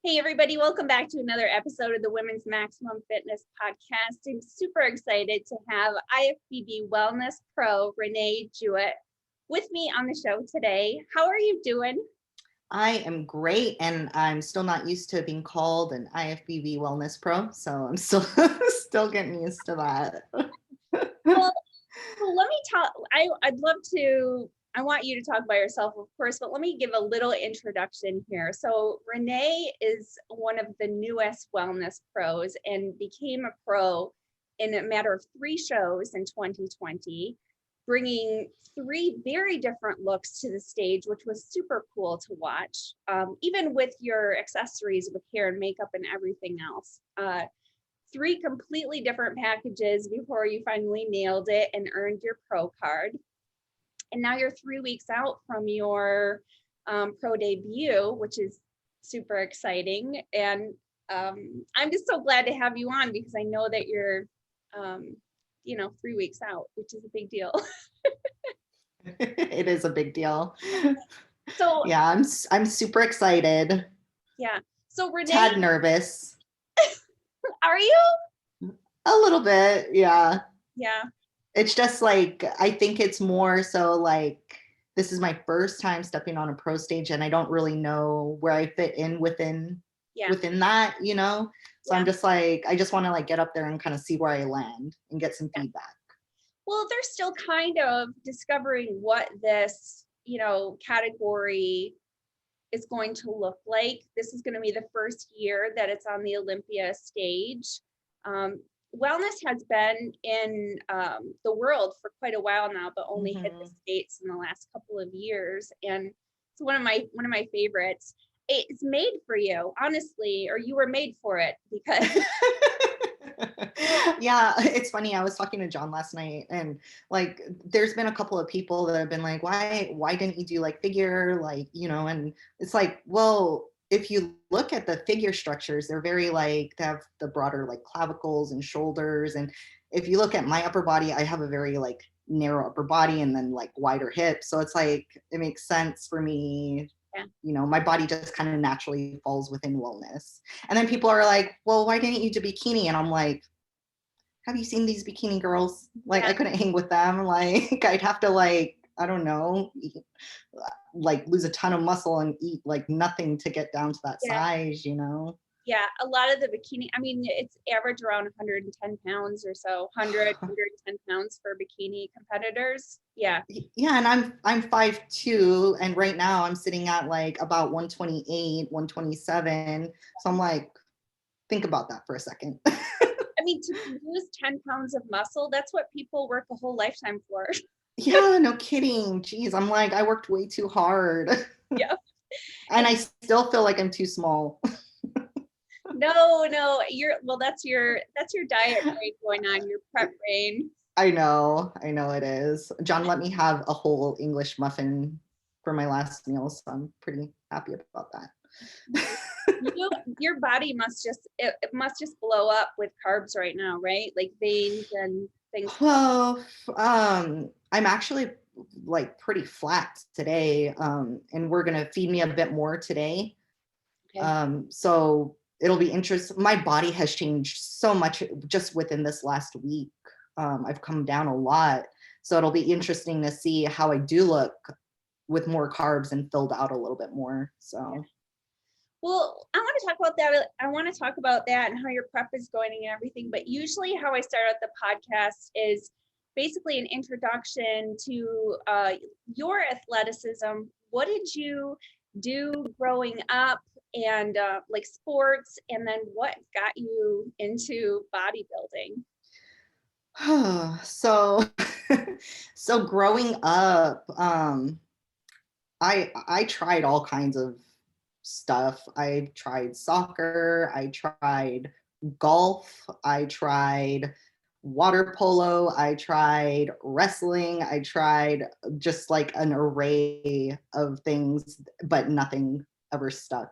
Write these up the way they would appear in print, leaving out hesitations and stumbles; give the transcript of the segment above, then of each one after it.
Hey, everybody, welcome back to another episode of the Women's Maximum Fitness Podcast. I'm super excited to have IFBB Wellness Pro Renee Jewett with me on the show today. How are you doing? I am great, and I'm still not used to being called an IFBB Wellness Pro, so I'm still getting used to that. Well, let me talk. I want you to talk about yourself, of course, but let me give a little introduction here. So Renee is one of the newest wellness pros and became a pro in a matter of 3 shows in 2020, bringing 3 very different looks to the stage, which was super cool to watch, even with your accessories with hair and makeup and everything else. 3 completely different packages before you finally nailed it and earned your pro card. And now you're 3 weeks out from your pro debut, which is super exciting. And I'm just so glad to have you on because I know that you're, 3 weeks out, which is a big deal. It is a big deal. So yeah, I'm super excited. Yeah. So Renee, tad nervous. Are you? A little bit, yeah. Yeah. It's just like, I think it's more so like, this is my first time stepping on a pro stage and I don't really know where I fit in within that, So I'm just like, I just want to like get up there and kind of see where I land and get some feedback. Well, they're still kind of discovering what this, category is going to look like. This is going to be the first year that it's on the Olympia stage. Wellness has been in the world for quite a while now, but only hit the States in the last couple of years. And it's one of my favorites. It's made for you, honestly, or you were made for it because. Yeah, it's funny. I was talking to John last night, and like, there's been a couple of people that have been like, why didn't you do like figure, like, and it's like, well, if you look at the figure structures, they're very like, they have the broader like clavicles and shoulders. And if you look at my upper body, I have a very like narrow upper body and then like wider hips. So it's like, it makes sense for me. Yeah. My body just kind of naturally falls within wellness. And then people are like, well, why didn't you do bikini? And I'm like, have you seen these bikini girls? Like, I couldn't hang with them. Like, I'd have to like, I don't know, like lose a ton of muscle and eat like nothing to get down to that size, Yeah, a lot of the bikini, I mean, it's average around 110 pounds or so, 110 pounds for bikini competitors. Yeah. Yeah, and I'm 5'2", and right now I'm sitting at like about 128, 127. So I'm like, think about that for a second. I mean, to lose 10 pounds of muscle, that's what people work a whole lifetime for. Yeah, no kidding. Jeez, I'm like, I worked way too hard. Yeah. And I still feel like I'm too small. No, that's your diet brain going on, your prep brain. I know it is. John let me have a whole English muffin for my last meal, so I'm pretty happy about that. Your body must just blow up with carbs right now, right? Like veins and things. Well, I'm actually like pretty flat today, and we're gonna feed me a bit more today. Okay. So it'll be interesting. My body has changed so much just within this last week. I've come down a lot, so it'll be interesting to see how I do look with more carbs and filled out a little bit more. So. Well, I want to talk about that. I want to talk about that and how your prep is going and everything. But usually how I start out the podcast is basically an introduction to your athleticism. What did you do growing up and like sports? And then what got you into bodybuilding? So growing up, I tried all kinds of stuff. I tried soccer, I tried golf, I tried water polo, I tried wrestling, I tried just like an array of things, but nothing ever stuck.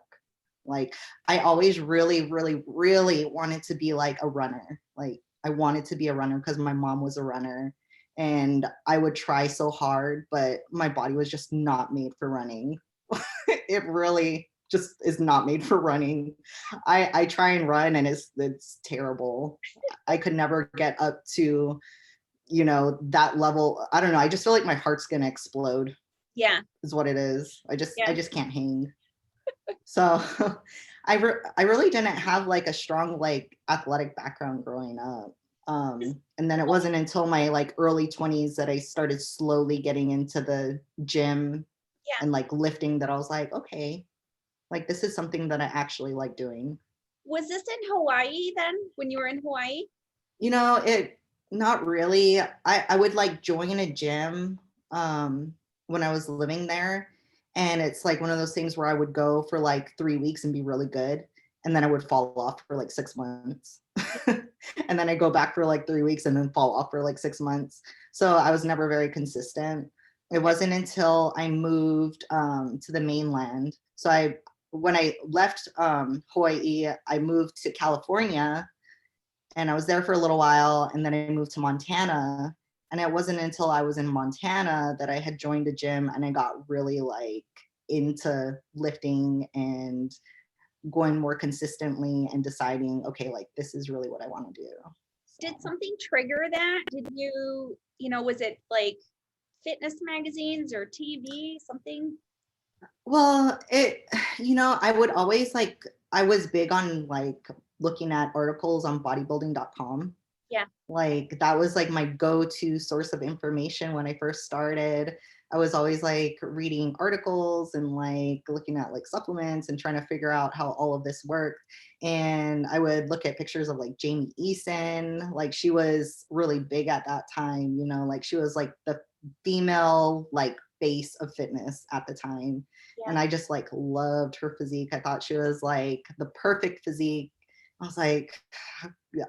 Like, I always really, really, really wanted to be like a runner. Like, I wanted to be a runner because my mom was a runner, and I would try so hard, but my body was just not made for running. It really just is not made for running. I try and run and it's terrible. I could never get up to, you know, that level. I don't know. I just feel like my heart's gonna explode. Yeah. Is what it is. I Yeah. just can't hang. So I really didn't have like a strong like athletic background growing up. And then it wasn't until my like early 20s that I started slowly getting into the gym Yeah. and like lifting, that I was like, okay, like this is something that I actually like doing. Was this in Hawaii then, when you were in Hawaii? You know, it not really. I would like join a gym when I was living there. And it's like one of those things where I would go for like 3 weeks and be really good. And then I would fall off for like 6 months. And then I go back for like 3 weeks and then fall off for like 6 months. So I was never very consistent. It wasn't until I moved to the mainland. So when I left Hawaii, I moved to California and I was there for a little while, and then I moved to Montana. And it wasn't until I was in Montana that I had joined a gym and I got really like into lifting and going more consistently and deciding, okay, like this is really what I want to do. Did something trigger that? Did you know, was it like fitness magazines or TV, something? Well, you know, I would always like, I was big on like looking at articles on bodybuilding.com. Yeah. Like that was like my go-to source of information when I first started. I was always like reading articles and like looking at like supplements and trying to figure out how all of this worked. And I would look at pictures of like Jamie Eason. Like she was really big at that time, you know, like she was like the female like face of fitness at the time. Yeah. And I just like loved her physique. I thought she was like the perfect physique. I was like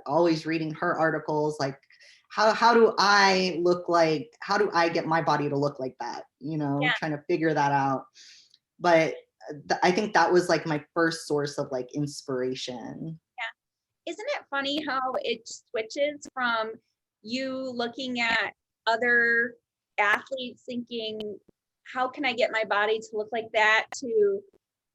always reading her articles, like how do I look like, how do I get my body to look like that, you know? Yeah. Trying to figure that out. But I think that was like my first source of like inspiration. Yeah. Isn't it funny how it switches from you looking at other athletes thinking, how can I get my body to look like that, to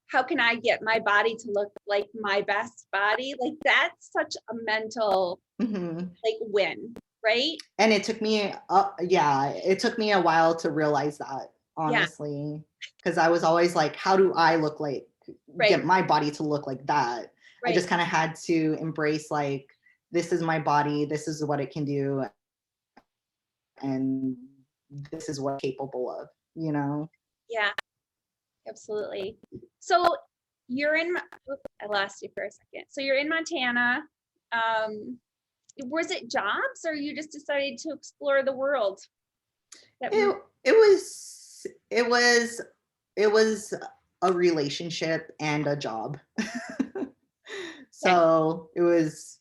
how can I get my body to look like my best body? Like that's such a mental like win, right? And it took me it took me a while to realize that, honestly, because I was always like, how do I look like, get my body to look like that? I just kind of had to embrace like, this is my body, this is what it can do, and this is what I'm capable of, you know? Yeah, absolutely. So you're in, I lost you for a second. So you're in Montana. Was it jobs or you just decided to explore the world? It was a relationship and a job. So it was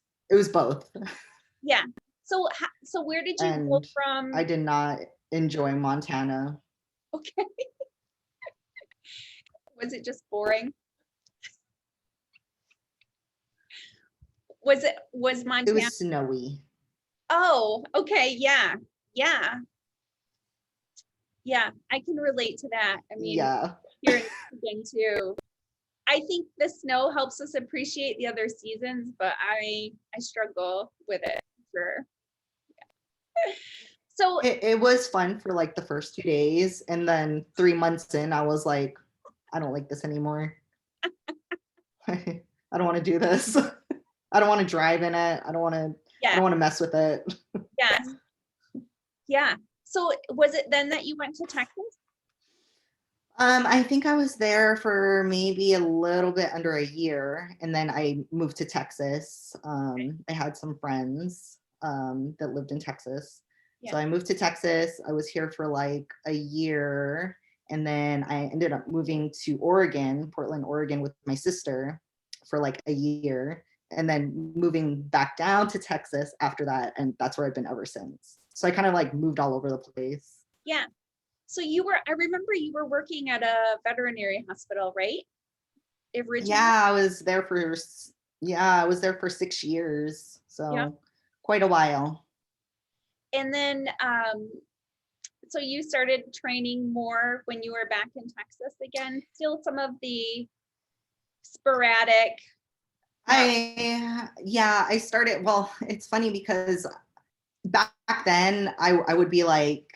both. Yeah. So where did you go from? I did not enjoy Montana. Okay. Was it just boring? Was Montana? It was snowy. Oh, okay. Yeah. Yeah. Yeah. I can relate to that. I mean, here in Michigan too. I think the snow helps us appreciate the other seasons, but I struggle with it for. Yeah. So it was fun for like the first 2 days, and then 3 months in, I was like, I don't like this anymore. I don't want to do this. I don't want to drive in it. I don't want to mess with it. Yes. Yeah. So was it then that you went to Texas? I think I was there for maybe a little bit under a year, and then I moved to Texas. I had some friends that lived in Texas. Yeah. So I moved to Texas. I was here for like a year, and then I ended up moving to Oregon, Portland, Oregon, with my sister for like a year, and then moving back down to Texas after that, and that's where I've been ever since. So I kind of like moved all over the place. Yeah. So I remember you were working at a veterinary hospital, right? Originally? Yeah, I was there for 6 years. So quite a while. And then, so you started training more when you were back in Texas again, still some of the sporadic? I started, well, it's funny because back then I would be like,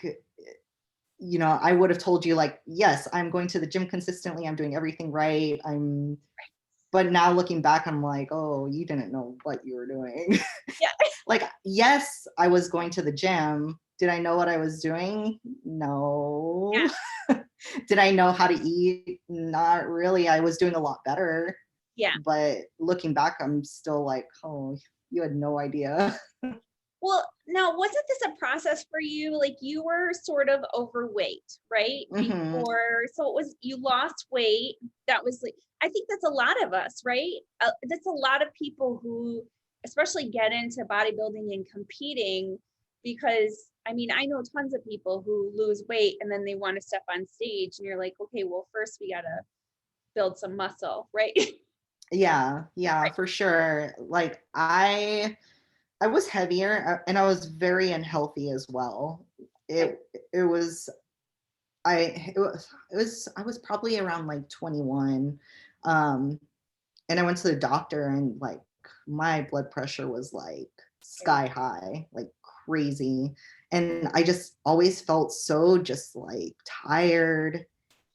I would have told you like, yes, I'm going to the gym consistently. I'm doing everything right. But now looking back, I'm like, oh, you didn't know what you were doing. Yeah. Like, yes, I was going to the gym. Did I know what I was doing? No. Yeah. Did I know how to eat? Not really. I was doing a lot better. Yeah. But looking back, I'm still like, oh, you had no idea. Well, now, wasn't this a process for you? Like you were sort of overweight, right? Mm-hmm. Before, so it was, you lost weight. That was like, I think that's a lot of us, right? That's a lot of people who especially get into bodybuilding and competing because, I mean, I know tons of people who lose weight and then they want to step on stage and you're like, okay, well, first we got to build some muscle, right? Yeah, Right. for sure. Like I was heavier and I was very unhealthy as well. Okay. It was I was probably around like 21. Um and I went to the doctor and like my blood pressure was like sky high, like crazy. And I just always felt so just like tired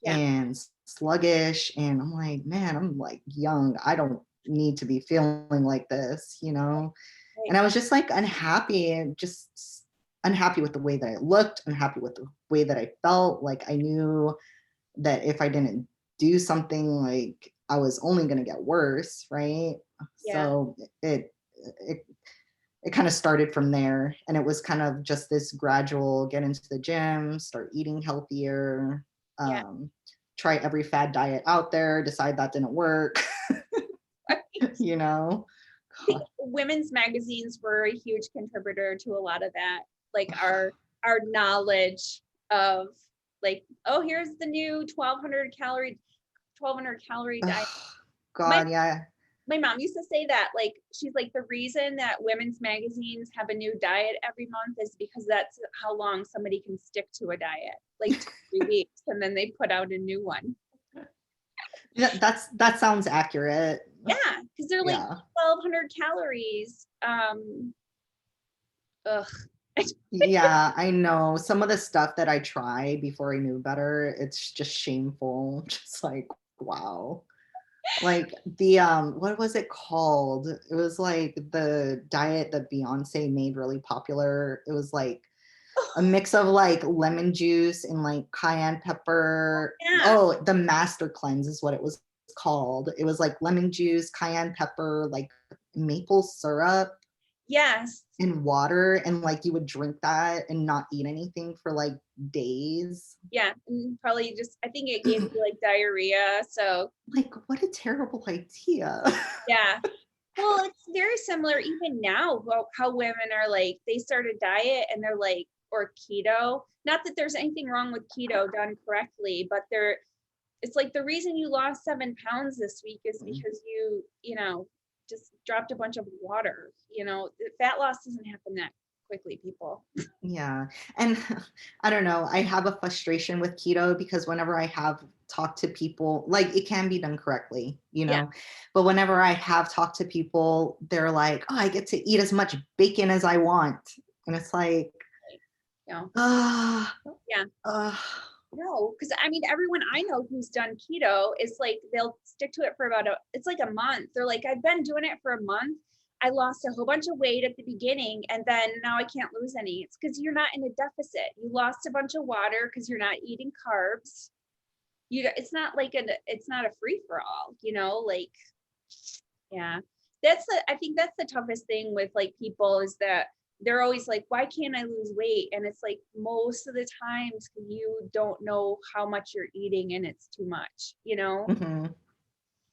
Yeah. and sluggish. And I'm like, man, I'm like young. I don't need to be feeling like this, Right. And I was just like unhappy and just unhappy with the way that I looked, unhappy with the way that I felt. Like I knew that if I didn't do something, like I was only going to get worse, right? Yeah. So it it kind of started from there, and it was kind of just this gradual get into the gym, start eating healthier, Yeah. um, try every fad diet out there, decide that didn't work, you know. I think women's magazines were a huge contributor to a lot of that, like our knowledge of like, oh, here's the new 1200 calorie diet. my God, yeah. my mom used to say that, like, she's like, the reason that women's magazines have a new diet every month is because that's how long somebody can stick to a diet, like 2 3 weeks, and then they put out a new one. Yeah, that sounds accurate. Yeah, because they're like Yeah. 1200 calories. Ugh. Yeah, I know. Some of the stuff that I tried before I knew better, it's just shameful. Just like, wow. Like the what was it called? It was like the diet that Beyonce made really popular. It was like a mix of like lemon juice and like cayenne pepper. Yeah. Oh, the Master Cleanse is what it was called. It was like lemon juice, cayenne pepper, like maple syrup Yes. in water, and like you would drink that and not eat anything for like days. Yeah. And probably just, I think it gave you like diarrhea. So Like, what a terrible idea. yeah. Well, it's very similar even now, how women are like, they start a diet and they're like, or keto. Not that there's anything wrong with keto done correctly, but it's like the reason you lost 7 pounds this week is because you just dropped a bunch of water. Fat loss doesn't happen that quickly, people. Yeah. And I don't know, I have a frustration with keto because whenever I have talked to people, like it can be done correctly, Yeah. but whenever I have talked to people, they're like, oh, I get to eat as much bacon as I want. And it's like, Yeah. ah, Yeah. ah. No, because I mean, everyone I know who's done keto is like, they'll stick to it for it's like a month. They're like, I've been doing it for a month. I lost a whole bunch of weight at the beginning and then now I can't lose any. It's because you're not in a deficit. You lost a bunch of water because you're not eating carbs. It's not like it's not a free for all, like, yeah. I think that's the toughest thing with like people is that they're always like, why can't I lose weight? And it's like most of the times you don't know how much you're eating and it's too much, Mm-hmm.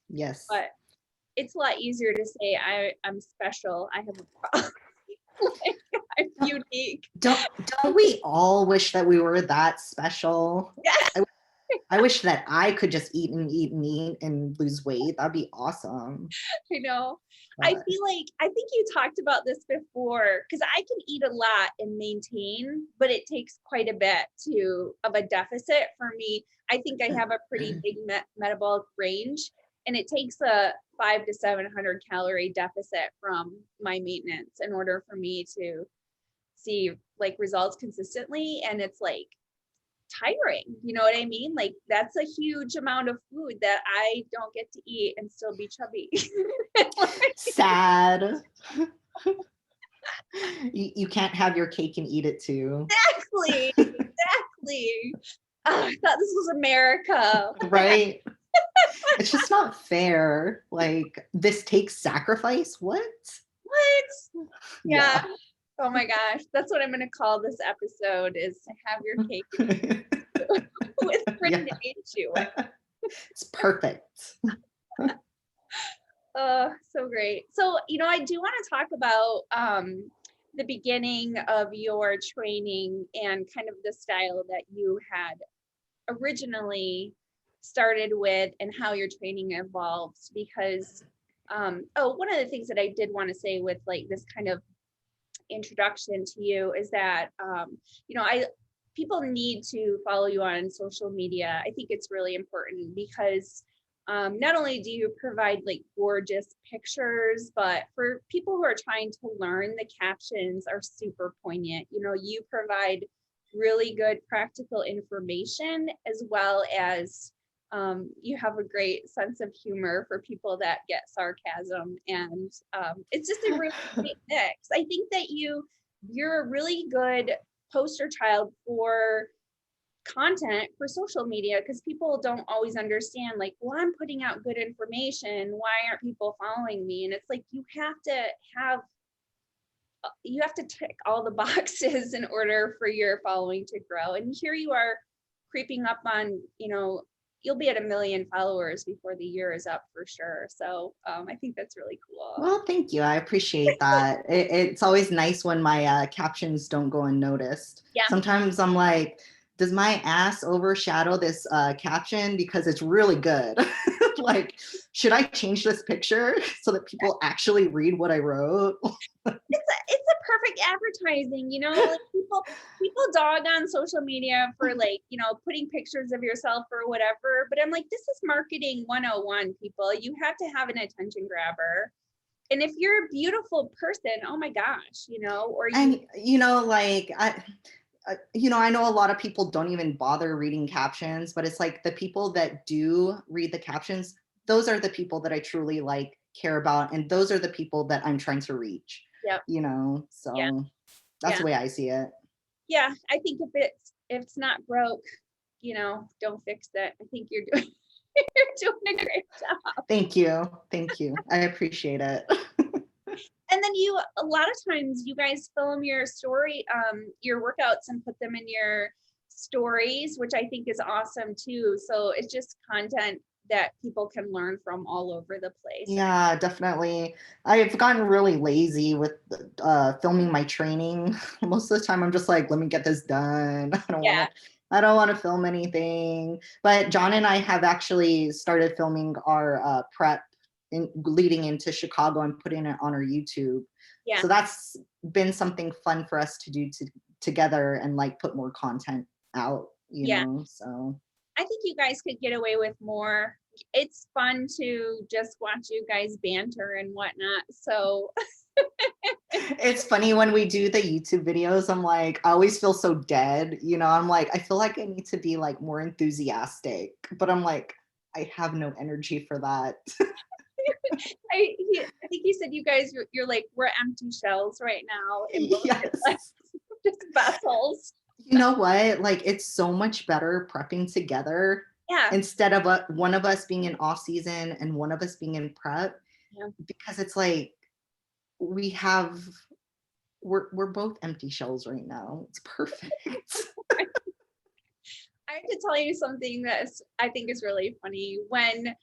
Yes. but it's a lot easier to say I'm special. I have a problem. Like, I'm unique. Don't we all wish that we were that special? Yeah. I wish that I could just eat and eat and eat and lose weight. That'd be awesome. I know. But I feel like, I think you talked about this before, because I can eat a lot and maintain, but it takes quite a bit of a deficit for me. I think I have a pretty big metabolic range. And it takes a 500 to 700 calorie deficit from my maintenance in order for me to see like results consistently. And it's like tiring, you know what I mean? Like that's a huge amount of food that I don't get to eat and still be chubby. Sad. You can't have your cake and eat it too. Exactly. I thought this was America. Right? It's just not fair. Like, this takes sacrifice. What? Yeah. Oh my gosh. That's what I'm going to call this episode, is to have your cake with Renee Jewett. It's perfect. So great. So, I do want to talk about the beginning of your training and kind of the style that you had originally started with and how your training evolved, because one of the things that I did want to say with like this kind of introduction to you is that people need to follow you on social media. I think it's really important because not only do you provide like gorgeous pictures, but for people who are trying to learn, the captions are super poignant. You provide really good practical information, as well as you have a great sense of humor for people that get sarcasm. And it's just a really great mix. I think that you're a really good poster child for content for social media, because people don't always understand, like, well, I'm putting out good information, why aren't people following me? And it's like you have to tick all the boxes in order for your following to grow. And here you are creeping up on, you'll be at 1 million followers before the year is up for sure. So I think that's really cool. Well, thank you. I appreciate that. It's always nice when my captions don't go unnoticed. Yeah. Sometimes I'm like, does my ass overshadow this caption because it's really good? Like, should I change this picture so that people actually read what I wrote? It's a perfect advertising, like people dog on social media for like, putting pictures of yourself or whatever. But I'm like, this is marketing 101, people. You have to have an attention grabber. And if you're a beautiful person, oh my gosh, or I know a lot of people don't even bother reading captions, but it's like the people that do read the captions, those are the people that I truly like care about. And those are the people that I'm trying to reach. Yep. So that's the way I see it. Yeah. I think if it's not broke, don't fix it. I think you're doing a great job. Thank you. I appreciate it. And then a lot of times you guys film your workouts and put them in your stories, which I think is awesome too. So it's just content that people can learn from all over the place. Yeah, definitely. I've gotten really lazy with filming my training. Most of the time I'm just like, let me get this done. I don't want to film anything. But John and I have actually started filming our prep leading into Chicago and putting it on our YouTube. Yeah. So that's been something fun for us to do together and like put more content out, you know, so. I think you guys could get away with more. It's fun to just watch you guys banter and whatnot. So it's funny when we do the YouTube videos, I'm like, I always feel so dead. I'm like, I feel like I need to be like more enthusiastic, but I'm like, I have no energy for that. I think you said you guys, you're like, we're empty shells right now. Yes. Just vessels. You know what? Like, it's so much better prepping together. Yeah. Instead of one of us being in off season and one of us being in prep. Yeah. Because it's like, we're both empty shells right now. It's perfect. I have to tell you something that I think is really funny. When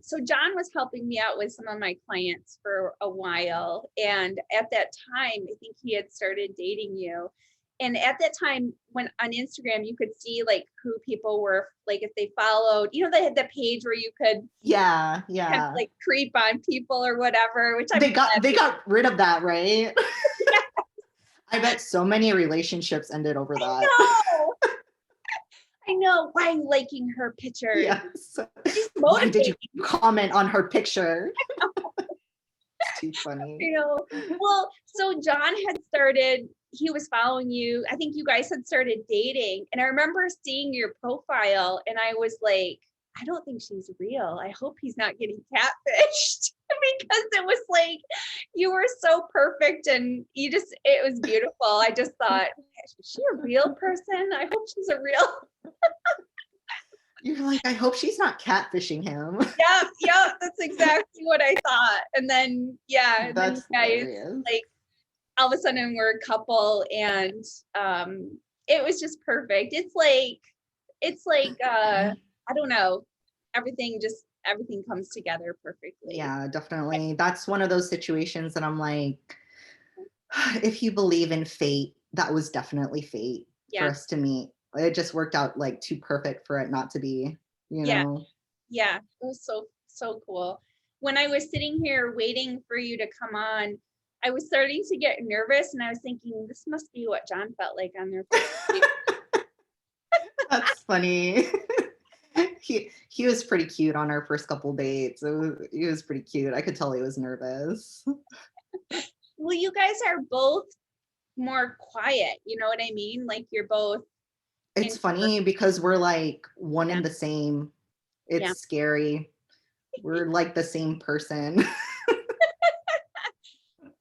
so John was helping me out with some of my clients for a while. And at that time, I think he had started dating you. And at that time, when on Instagram, you could see like who people were, like if they followed, they had the page where you could kind of, like creep on people or whatever, which they got rid of that, right? Yes. I bet so many relationships ended over that. I know. Why are you liking her pictures? Yes. She's Why did motivating. you comment on her picture? It's too funny. You know, well, so John had started, he was following you. I think you guys had started dating. And I remember seeing your profile and I was like, I don't think she's real. I hope he's not getting catfished because it was like, you were so perfect and you just, it was beautiful. I just thought, is she a real person? I hope she's a real. You're like, I hope she's not catfishing him. Yeah, that's exactly what I thought. And then, yeah, and then you That's guys, hilarious. like, all of a sudden we're a couple and it was just perfect. It's like I don't know, everything comes together perfectly. Yeah, definitely. That's one of those situations that I'm like, if you believe in fate, that was definitely fate for Yeah, us to meet. It just worked out like too perfect for it not to be, you yeah, know? yeah. It was so cool. When I was sitting here waiting for you to come on, I was starting to get nervous and I was thinking, this must be what John felt like on their first date. That's funny. He was pretty cute on our first couple dates. He was pretty cute. I could tell he was nervous. Well, you guys are both more quiet, you know what I mean? Like you're both It's introvert. funny because we're like one Yeah. and the same. It's Yeah. scary. We're like the same person.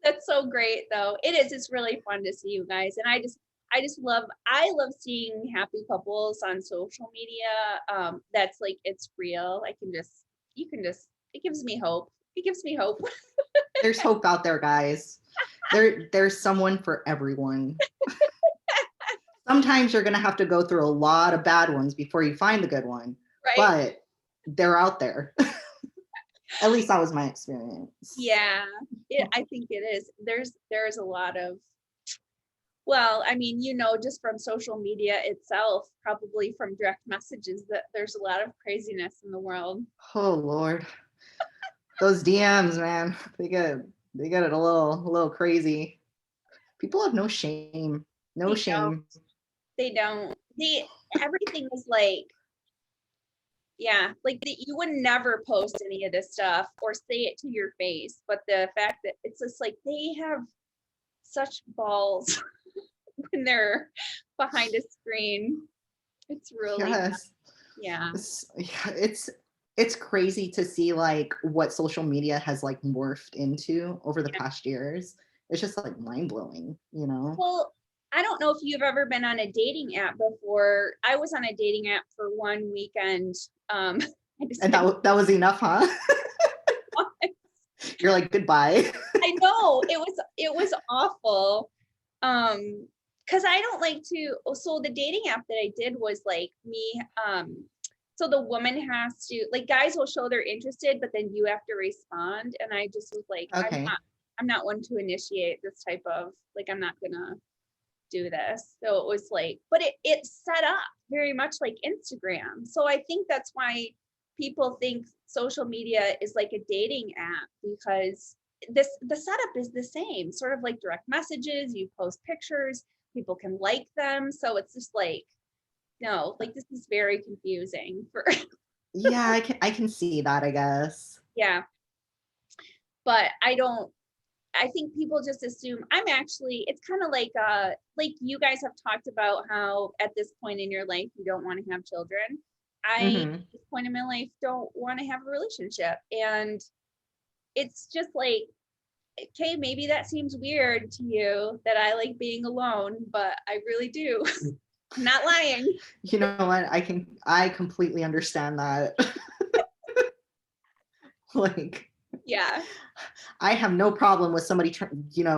That's so great though. It is. It's really fun to see you guys. And I love seeing happy couples on social media. That's like, it's real. It gives me hope. It gives me hope. There's hope out there, guys. There's someone for everyone. Sometimes you're gonna have to go through a lot of bad ones before you find the good one, Right? but they're out there. At least that was my experience. Yeah. I think it is. There's a lot of, well, I mean, just from social media itself, probably from direct messages, that there's a lot of craziness in the world. Oh Lord. Those DMs, man, they get it a little crazy. People have no shame. No They don't. shame. They don't. Everything is like, yeah, like you would never post any of this stuff or say it to your face. But the fact that it's just like they have such balls when they're behind a screen. It's really, Yes. yeah. It's crazy to see like what social media has like morphed into over the Yeah. past years. It's just like mind blowing, you know? Well, I don't know if you've ever been on a dating app before. I was on a dating app for one weekend. I just And that was enough, huh? You're like, goodbye. I know it was awful. Because I don't like to. So the dating app that I did was like me. So the woman has to, like, guys will show they're interested, but then you have to respond. And I just was like, Okay. I'm not one to initiate this type of, like, I'm not gonna do this. So it was like, but it's set up very much like Instagram. So I think that's why people think social media is like a dating app, because the setup is the same, sort of like direct messages. You post pictures, people can like them. So it's just like, no, like this is very confusing for Yeah, I can see that, I guess. yeah. But I think people just assume I'm actually, it's kind of like you guys have talked about how at this point in your life you don't want to have children. Mm-hmm. At this point in my life don't want to have a relationship. And it's just like, okay, maybe that seems weird to you that I like being alone, but I really do. I'm not lying. You know what? I completely understand that. Like, Yeah. I have no problem with somebody,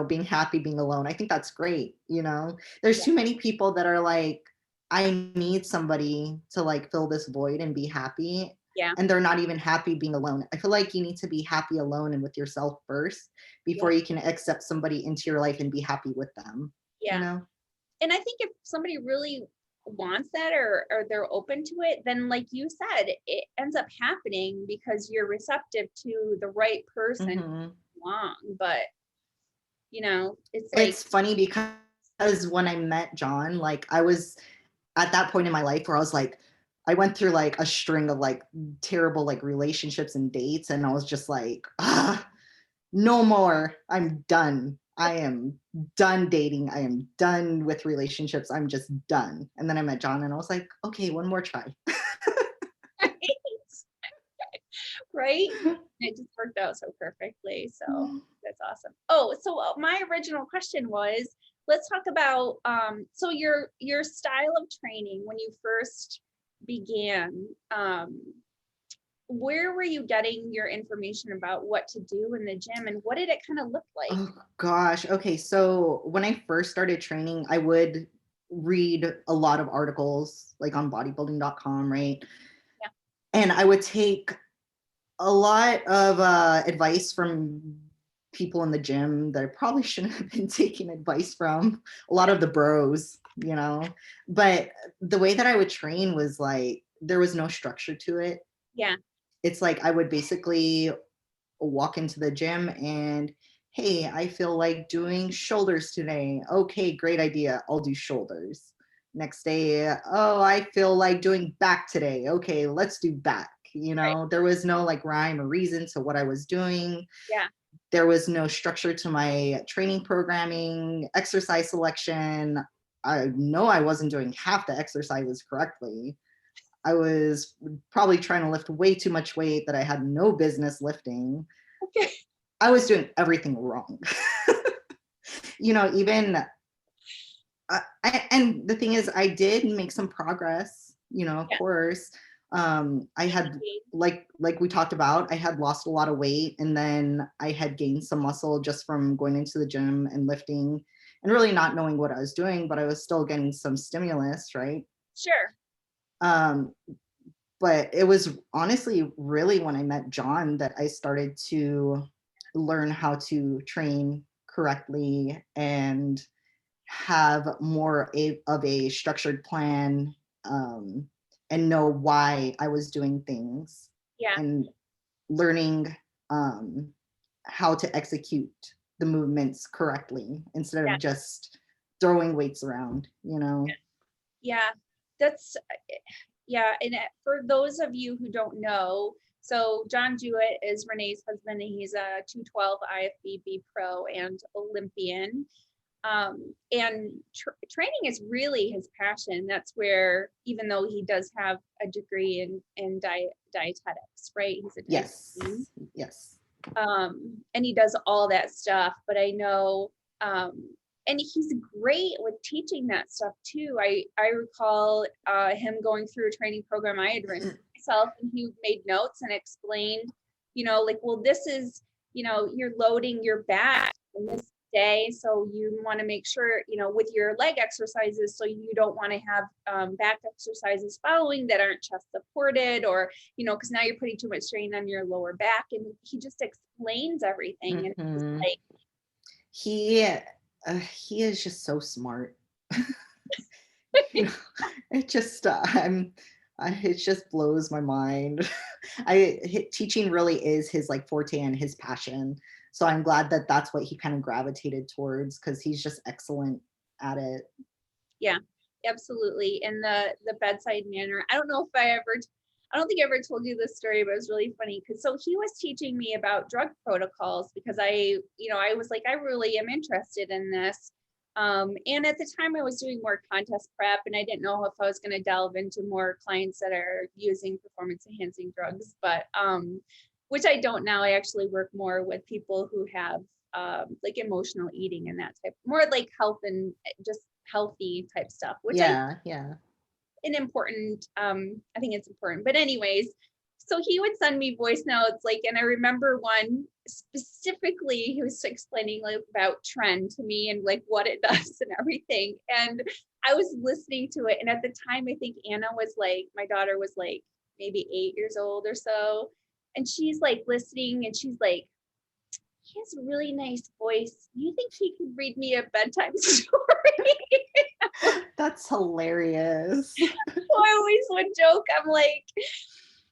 being happy being alone. I think that's great. There's Yeah. too many people that are like, I need somebody to like fill this void and be happy. Yeah. And they're not even happy being alone. I feel like you need to be happy alone and with yourself first before you can accept somebody into your life and be happy with them. Yeah. And I think if somebody really wants that or they're open to it, then like you said, it ends up happening because you're receptive to the right person along. But it's like, It's funny because when I met John, like I was at that point in my life where I was like, I went through like a string of like terrible like relationships and dates, and I was just like, no more. I'm done. I am done dating. I am done with relationships. I'm just done. And then I met John and I was like, okay, one more try. Right? It just worked out so perfectly. So that's awesome. Oh, so my original question was, let's talk about so your style of training when you first began. Where were you getting your information about what to do in the gym, and what did it kind of look like? Oh gosh. Okay. So when I first started training, I would read a lot of articles like on bodybuilding.com, right? Yeah. And I would take a lot of advice from people in the gym that I probably shouldn't have been taking advice from, a lot of the bros, you know. But the way that I would train was like, there was no structure to it. Yeah. It's like I would basically walk into the gym and, hey, I feel like doing shoulders today. Okay, great idea. I'll do shoulders. Next day, oh, I feel like doing back today. Okay, let's do back. You know, Right. there was no like rhyme or reason to what I was doing. Yeah. There was no structure to my training programming, exercise selection. I know I wasn't doing half the exercises correctly. I was probably trying to lift way too much weight that I had no business lifting. Okay. I was doing everything wrong. You know, even, and the thing is, I did make some progress, you know, of Yeah. course. I had, like we talked about, I had lost a lot of weight, and then I had gained some muscle just from going into the gym and lifting and really not knowing what I was doing, but I was still getting some stimulus, right? Sure. Um, but it was honestly really when I met John that I started to learn how to train correctly and have more of a structured plan, and know why I was doing things, Yeah. and learning how to execute the movements correctly instead Yeah. of just throwing weights around, you know? Yeah. That's yeah. And for those of you who don't know, so John Jewett is Renee's husband, and he's a 212 IFBB pro and Olympian. And training is really his passion. That's where, even though he does have a degree in dietetics, right? He's a Yes. dietitian. Yes. And he does all that stuff. But I know, and he's great with teaching that stuff too. I recall him going through a training program I had written myself, and he made notes and explained, you know, like, well, this is, you know, you're loading your back in this day, so you want to make sure, you know, with your leg exercises, so you don't want to have back exercises following that aren't chest supported, or, you know, because now you're putting too much strain on your lower back. And he just explains everything. And it's like, he is just so smart. You know, it just it just blows my mind. Teaching really is his like forte and his passion. So I'm glad that that's what he kind of gravitated towards, because he's just excellent at it. Yeah, absolutely. And the bedside manner. I don't know if I don't think I ever told you this story, but it was really funny because so he was teaching me about drug protocols, because I was like, I really am interested in this. And at the time I was doing more contest prep, and I didn't know if I was going to delve into more clients that are using performance enhancing drugs, but which I don't now. I actually work more with people who have like emotional eating and that type, more like health and just healthy type stuff, which Yeah. an important, I think it's important. But anyways, so he would send me voice notes, like, and I remember one specifically, he was explaining like about trend to me and like what it does and everything. And I was listening to it. And at the time, I think Anna was like, my daughter was like maybe 8 years old or so. And she's like listening, and she's like, he has a really nice voice. Do you think he could read me a bedtime story? That's hilarious. So I always would joke, I'm like,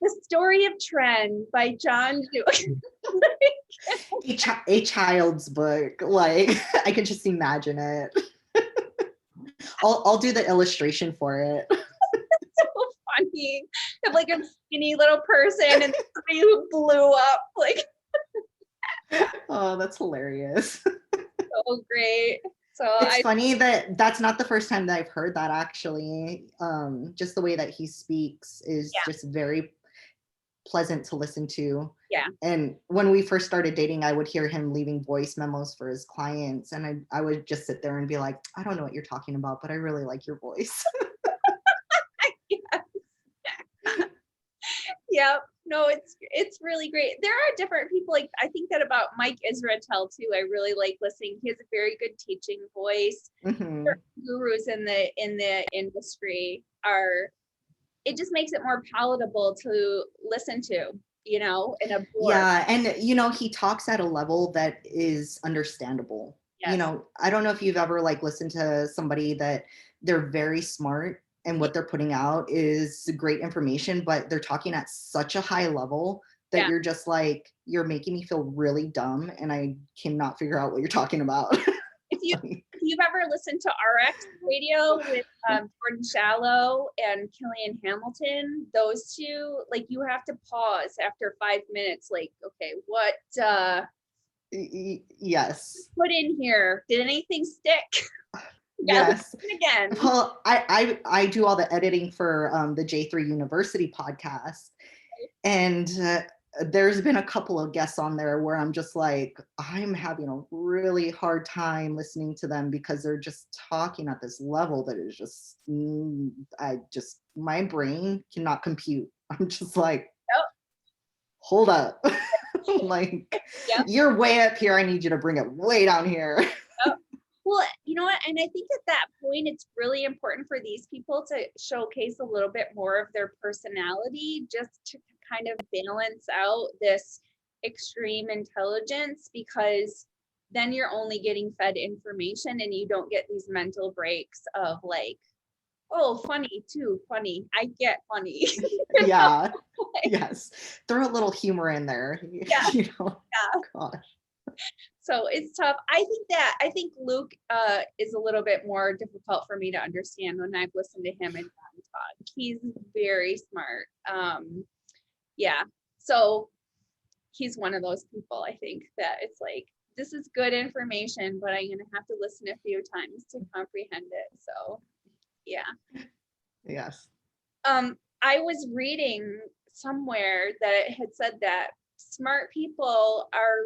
The Story of Trend by John Jewett. A child's book. Like, I can just imagine it. I'll do the illustration for it. So funny. Have like a skinny little person and somebody who blew up. Like, Oh, that's hilarious. so great. So It's funny that that's not the first time that I've heard that actually. Just the way that he speaks is Yeah. just very pleasant to listen to. Yeah. And when we first started dating, I would hear him leaving voice memos for his clients. And I would just sit there and be like, I don't know what you're talking about, but I really like your voice. Yeah. No, it's really great. There are different people. Like, I think that about Mike Israetel too. I really like listening. He has a very good teaching voice. Mhm. Gurus in the industry are, it just makes it more palatable to listen to, you know, and absorb. Yeah. And, he talks at a level that is understandable. Yes. I don't know if you've ever like listened to somebody that they're very smart and what they're putting out is great information, but they're talking at such a high level that Yeah. you're just like, you're making me feel really dumb and I cannot figure out what you're talking about. If you've ever listened to RX Radio with Jordan Shallow and Killian Hamilton, those two, like, you have to pause after 5 minutes, like, okay, what Yes. put in here? Did anything stick? Yes. Again. Well, I do all the editing for the J3 University podcast, and there's been a couple of guests on there where I'm just like, I'm having a really hard time listening to them because they're just talking at this level that is just, my brain cannot compute. I'm just like, Yep. Hold up. Like, Yep. You're way up here. I need you to bring it way down here. Yep. Well, you know what? And I think at that point, it's really important for these people to showcase a little bit more of their personality, just to kind of balance out this extreme intelligence, because then you're only getting fed information and you don't get these mental breaks of like, oh, funny too, funny. I get funny. Yeah. Yes. Throw a little humor in there. Yeah. Yeah. Gosh. So it's tough. I think Luke is a little bit more difficult for me to understand when I've listened to him and John talk. He's very smart. Yeah. So he's one of those people, I think, that it's like, this is good information, but I'm going to have to listen a few times to comprehend it. So yeah. Yes. I was reading somewhere that it had said that smart people are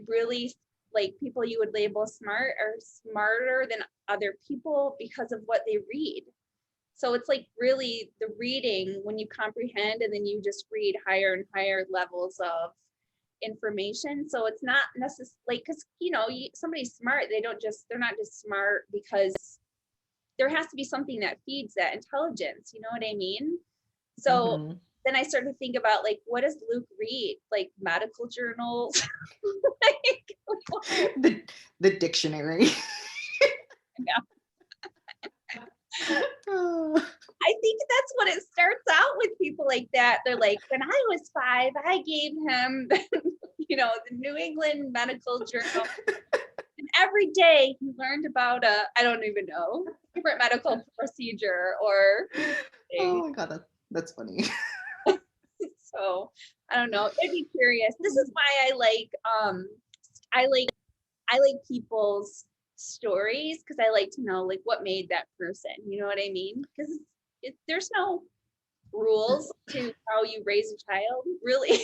really, like, people you would label smart are smarter than other people because of what they read. So it's like really the reading, when you comprehend and then you just read higher and higher levels of information. So it's not necessarily like, because somebody's smart, they're not just smart because there has to be something that feeds that intelligence, you know what I mean? So then I started to think about, like, what does Luke read? Like medical journals? the dictionary. Yeah. I think that's what it starts out with, people like that. They're like, when I was 5, I gave him, the New England Medical Journal. And every day he learned about I don't even know, different medical procedure or Oh my God, that's funny. So I don't know. I'd be curious. This is why I like people's stories, because I like to know, like, what made that person. You know what I mean? Because there's no rules to how you raise a child, really.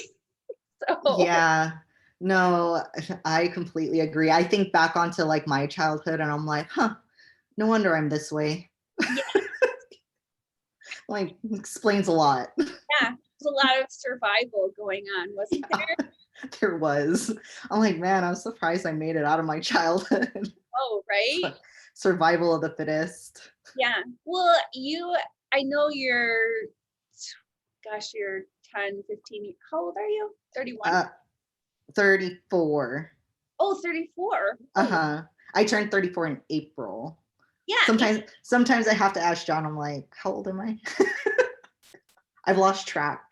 So Yeah. No, I completely agree. I think back onto like my childhood and I'm like, no wonder I'm this way. yeah, Like, explains a lot. there's a lot of survival going on, wasn't there? There was. I'm like, man, I'm surprised I made it out of my childhood. Oh, right. Survival of the fittest. Yeah. Well, I know you're 10, 15. How old are you? 31? 34. Oh, 34. Uh-huh. I turned 34 in April. Yeah. Sometimes I have to ask John, I'm like, how old am I? I've lost track.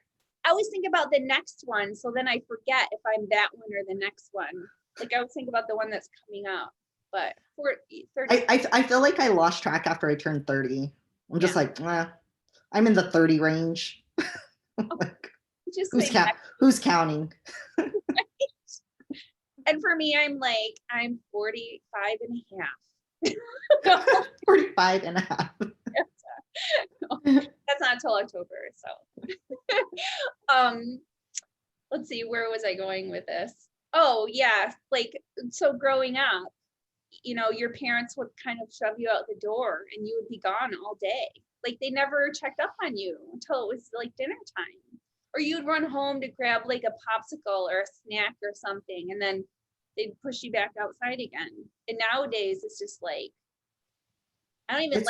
I always think about the next one, so then I forget if I'm that one or the next one. Like, I always think about the one that's coming up. but 30. I feel like I lost track after I turned 30. I'm just like, I'm in the 30 range. Like, Just who's say who's counting? And for me, I'm 45 and a half. 45 and a half. That's not till October. So let's see, where was I going with this? Oh yeah, like, so growing up, you know, your parents would kind of shove you out the door and you would be gone all day. Like, they never checked up on you until it was like dinner time. Or you'd run home to grab like a popsicle or a snack or something, and then they'd push you back outside again. And nowadays it's just like, I don't even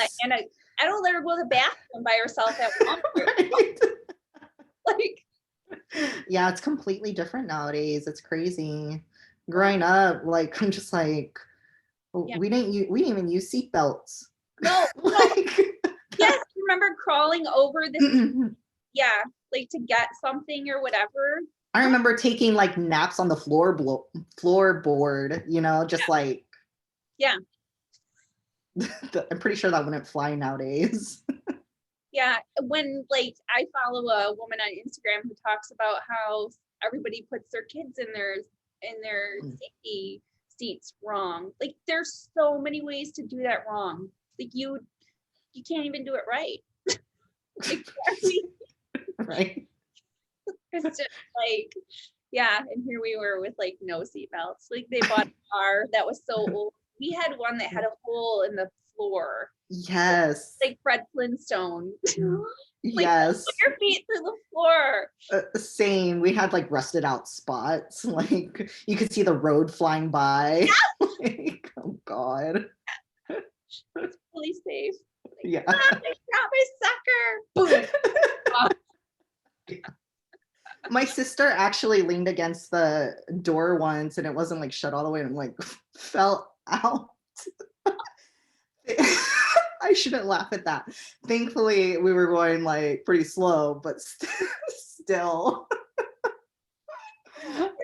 I don't let her go to the bathroom by herself at Walmart. Like, yeah, it's completely different nowadays. It's crazy. Growing up, like, I'm just like, we didn't even use seat belts. No. Like, yes, remember crawling over the like to get something or whatever. I remember taking like naps on the floorboard, you know, just like, I'm pretty sure that wouldn't fly nowadays. Yeah, when like I follow a woman on Instagram who talks about how everybody puts their kids in their safety seats wrong. Like, there's so many ways to do that wrong. Like, you can't even do it right. Exactly. Right. It's just like, and here we were with like no seatbelts. Like, they bought a car that was so old. We had one that had a hole in the floor. Yes. Like Fred Flintstone. Like, yes. put your feet through the floor. Same. We had like rusted out spots. Like, you could see the road flying by. Like, oh God. It's really safe. Like, yeah. I got my sucker. Boom. My sister actually leaned against the door once and it wasn't like shut all the way and like fell out. I shouldn't laugh at that. Thankfully, we were going like pretty slow, but still.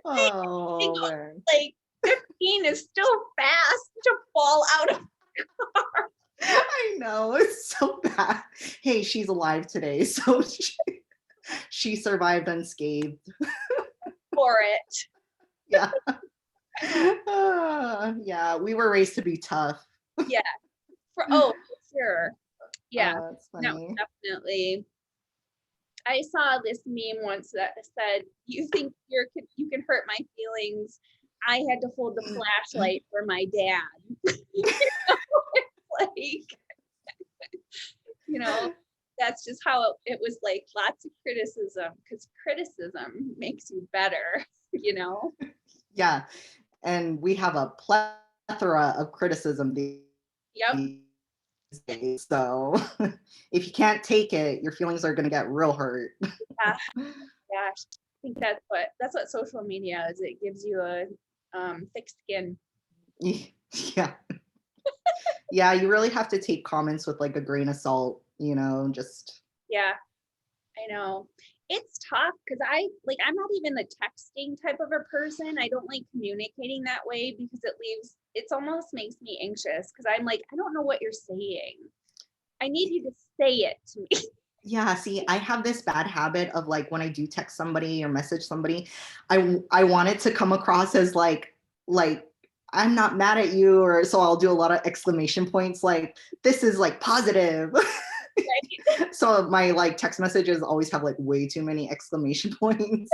Oh man. Like, 15 is still fast to fall out of the car. I know, it's so bad. Hey, she's alive today, so she survived unscathed. For it. Yeah. Yeah, we were raised to be tough. Yeah. For sure. Yeah. That's funny. No, definitely. I saw this meme once that said, "You think you can hurt my feelings? I had to hold the flashlight for my dad." Like, you know, that's just how it was. Like, lots of criticism, because criticism makes you better, you know? Yeah. And we have a plethora of criticism these days. So if you can't take it, your feelings are going to get real hurt. Yeah. I think that's what social media is. It gives you a thick skin. Yeah. Yeah, you really have to take comments with like a grain of salt, you know, just. Yeah, I know. It's tough because I'm not even the texting type of a person. I don't like communicating that way because it almost makes me anxious because I'm like, I don't know what you're saying. I need you to say it to me. Yeah, see, I have this bad habit of like when I do text somebody or message somebody, I want it to come across as like I'm not mad at you, or so I'll do a lot of exclamation points like this is like positive. Right. So my like text messages always have like way too many exclamation points.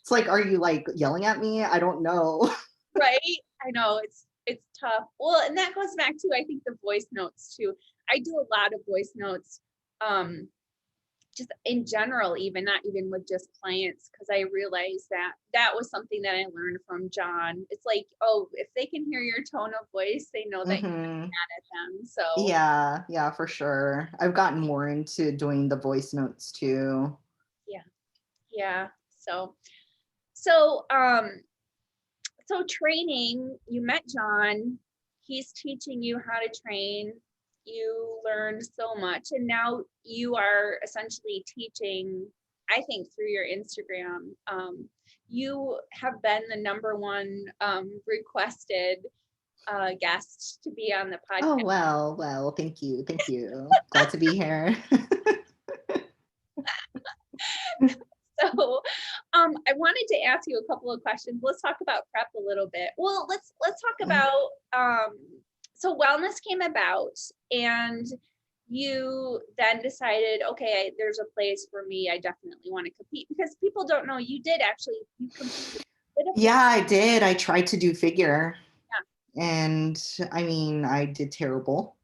It's like, are you like yelling at me? I don't know. Right? I know it's tough. Well, and that goes back to, I think, the voice notes too. I do a lot of voice notes, just in general, even not even with just clients, because I realized that was something that I learned from John. It's like, oh, if they can hear your tone of voice, they know that you're mad at them. So yeah, for sure. I've gotten more into doing the voice notes too. Yeah. So training, you met John, he's teaching you how to train. You learned so much, and now you are essentially teaching, I think, through your Instagram. You have been the #1 requested guest to be on the Oh, podcast. well, thank you. Glad to be here. So I wanted to ask you a couple of questions. Let's talk about prep a little bit. Well, let's talk about so wellness came about, and you then decided, okay, there's a place for me. I definitely want to compete, because people don't know you competed. Yeah, I did. I tried to do figure. Yeah. And I mean, I did terrible.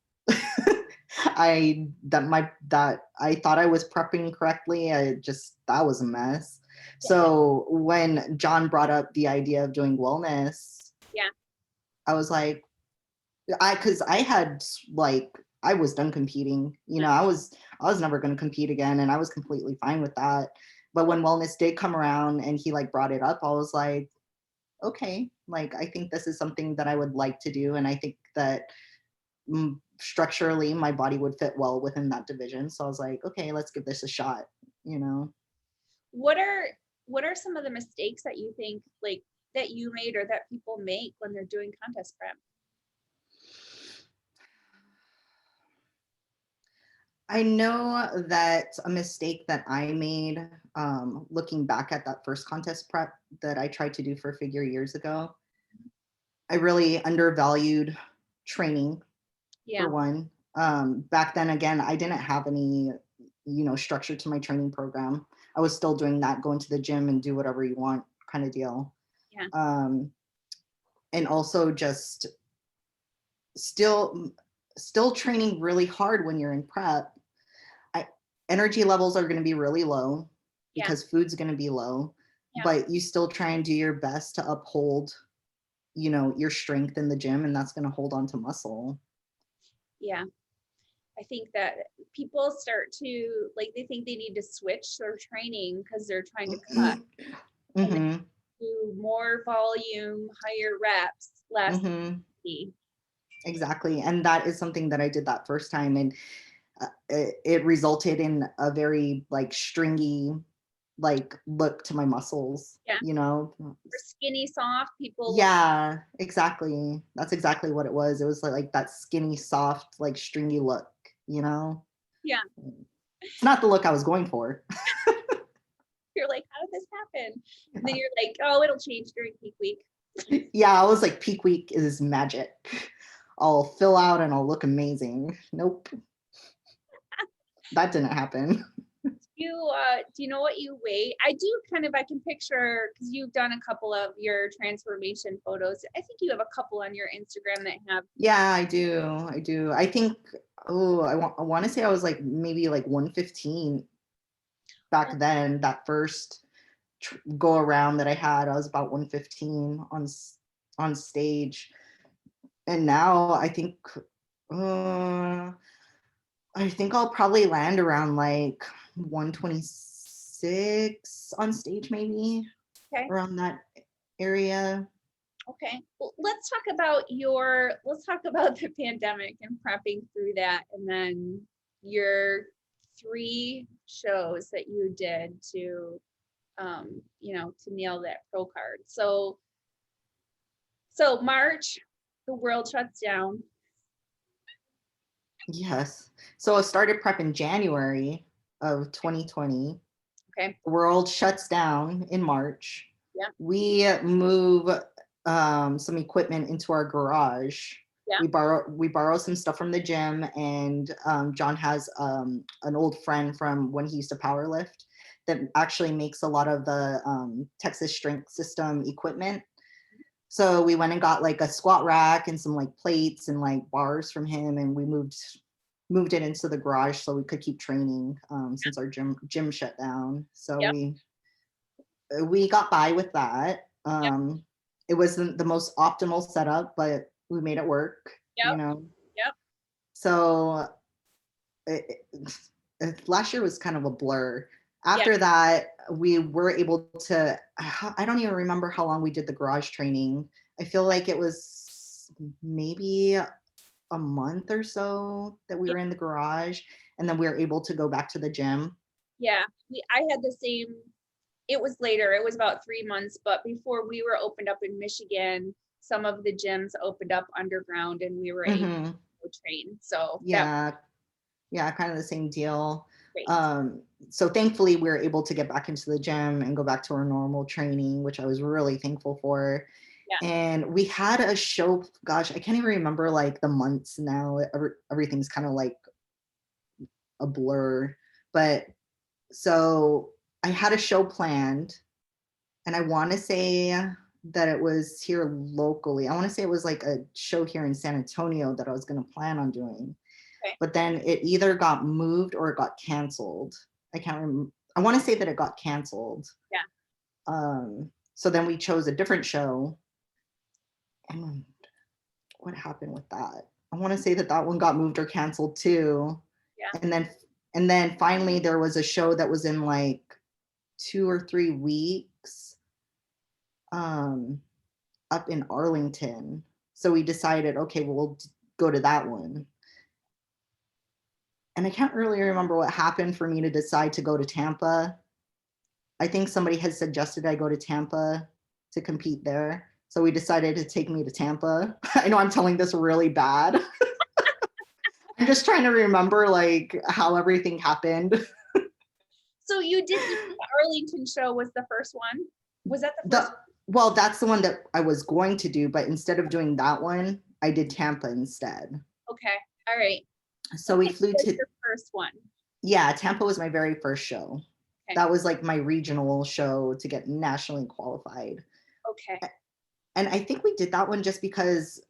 I thought I was prepping correctly. That was a mess. So when John brought up the idea of doing wellness, yeah, I was like, because I was done competing. I was never going to compete again, and I was completely fine with that. But when wellness did come around and he brought it up, I was like, okay, I think this is something that I would like to do, and I think that structurally my body would fit well within that division. So I was like, okay, let's give this a shot. What are some of the mistakes that you think that you made or that people make when they're doing contest prep? I know that a mistake that I made, looking back at that first contest prep that I tried to do for figure years ago, I really undervalued training. For one. Back then, again, I didn't have any, structure to my training program. I was still doing that, going to the gym and do whatever you want kind of deal. Yeah. And also just still training really hard when you're in prep. Energy levels are going to be really low because food's going to be low, but you still try and do your best to uphold, your strength in the gym, and that's going to hold on to muscle. Yeah. I think that people start to they think they need to switch their training because they're trying to cut and do more volume, higher reps, less. Exactly. And that is something that I did that first time, and it resulted in a very stringy look to my muscles. For skinny, soft people. Yeah, exactly. That's exactly what it was. It was like that skinny, soft, stringy look. Yeah. It's not the look I was going for. You're like, how did this happen? And then you're like, oh, it'll change during peak week. Yeah, I was like, peak week is magic. I'll fill out and I'll look amazing. Nope. That didn't happen. Do you know what you weigh? I can picture, because you've done a couple of your transformation photos. I think you have a couple on your Instagram that have. Yeah, I do. I think, I want to say I was maybe 115 back then. That first go around that I had, I was about 115 on stage. And now I think I'll probably land around 126 on stage, maybe. Okay. Around that area. Okay. Well, let's talk about the pandemic and prepping through that, and then your 3 shows that you did to to nail that pro card. So March, the world shuts down. Yes. So I started prep in January of 2020. Okay. The world shuts down in March. Yeah. We move some equipment into our garage. Yeah. We borrow some stuff from the gym, and John has an old friend from when he used to power lift that actually makes a lot of the Texas Strength System equipment. So we went and got a squat rack and some plates and bars from him, and we moved it into the garage so we could keep training since our gym shut down. So we got by with that. It wasn't the most optimal setup, but we made it work. So last year was kind of a blur. After that, we were able to, I don't even remember how long we did the garage training. I feel like it was maybe a month or so that we were in the garage, and then we were able to go back to the gym. Yeah, I had the same. It was later. It was about 3 months, but before we were opened up in Michigan, some of the gyms opened up underground and we were able to train. So yeah, kind of the same deal. great. So thankfully we were able to get back into the gym and go back to our normal training, which I was really thankful for. Yeah. And we had a show, gosh, I can't even remember like the months now. Everything's kind of like a blur. But so I had a show planned, and I want to say that it was here locally. I want to say it was like a show here in San Antonio that I was going to plan on doing. Okay. But then it either got moved or it got canceled. I can't remember. I want to say that it got canceled. Yeah. So then we chose a different show. And what happened with that? I want to say that that one got moved or canceled too. Yeah. And then finally there was a show that was in like 2 or 3 weeks up in Arlington. So we decided, okay, we'll go to that one. And I can't really remember what happened for me to decide to go to Tampa. I think somebody had suggested I go to Tampa to compete there. So we decided to take me to Tampa. I know I'm telling this really bad. I'm just trying to remember like how everything happened. So you did the Arlington show was the first one? Was that the first one? Well, that's the one that I was going to do, but instead of doing that one, I did Tampa instead. Okay. All right. So we flew to your first one. Yeah, Tampa was my very first show. Okay. That was like my regional show to get nationally qualified. Okay. And I think we did that one just because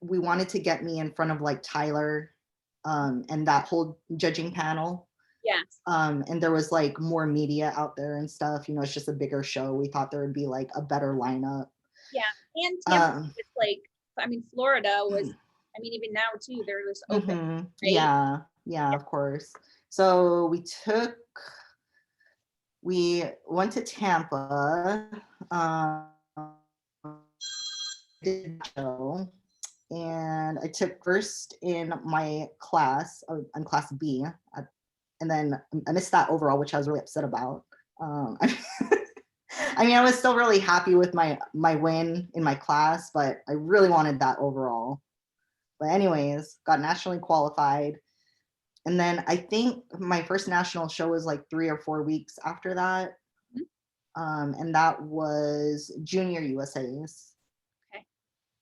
we wanted to get me in front of like Tyler and that whole judging panel. Yes. And there was like more media out there and stuff. You know, it's just a bigger show. We thought there would be like a better lineup. Yeah. And Tampa, it's like, I mean, Florida was, I mean, even now too, they're just open. Right? Yeah, of course. So we went to Tampa, did the show, and I took first in my class. I'm class B, and then I missed that overall, which I was really upset about. I mean, I was still really happy with my win in my class, but I really wanted that overall. But anyways, got nationally qualified. And then I think my first national show was like 3 or 4 weeks after that. And that was Junior USA's. Okay.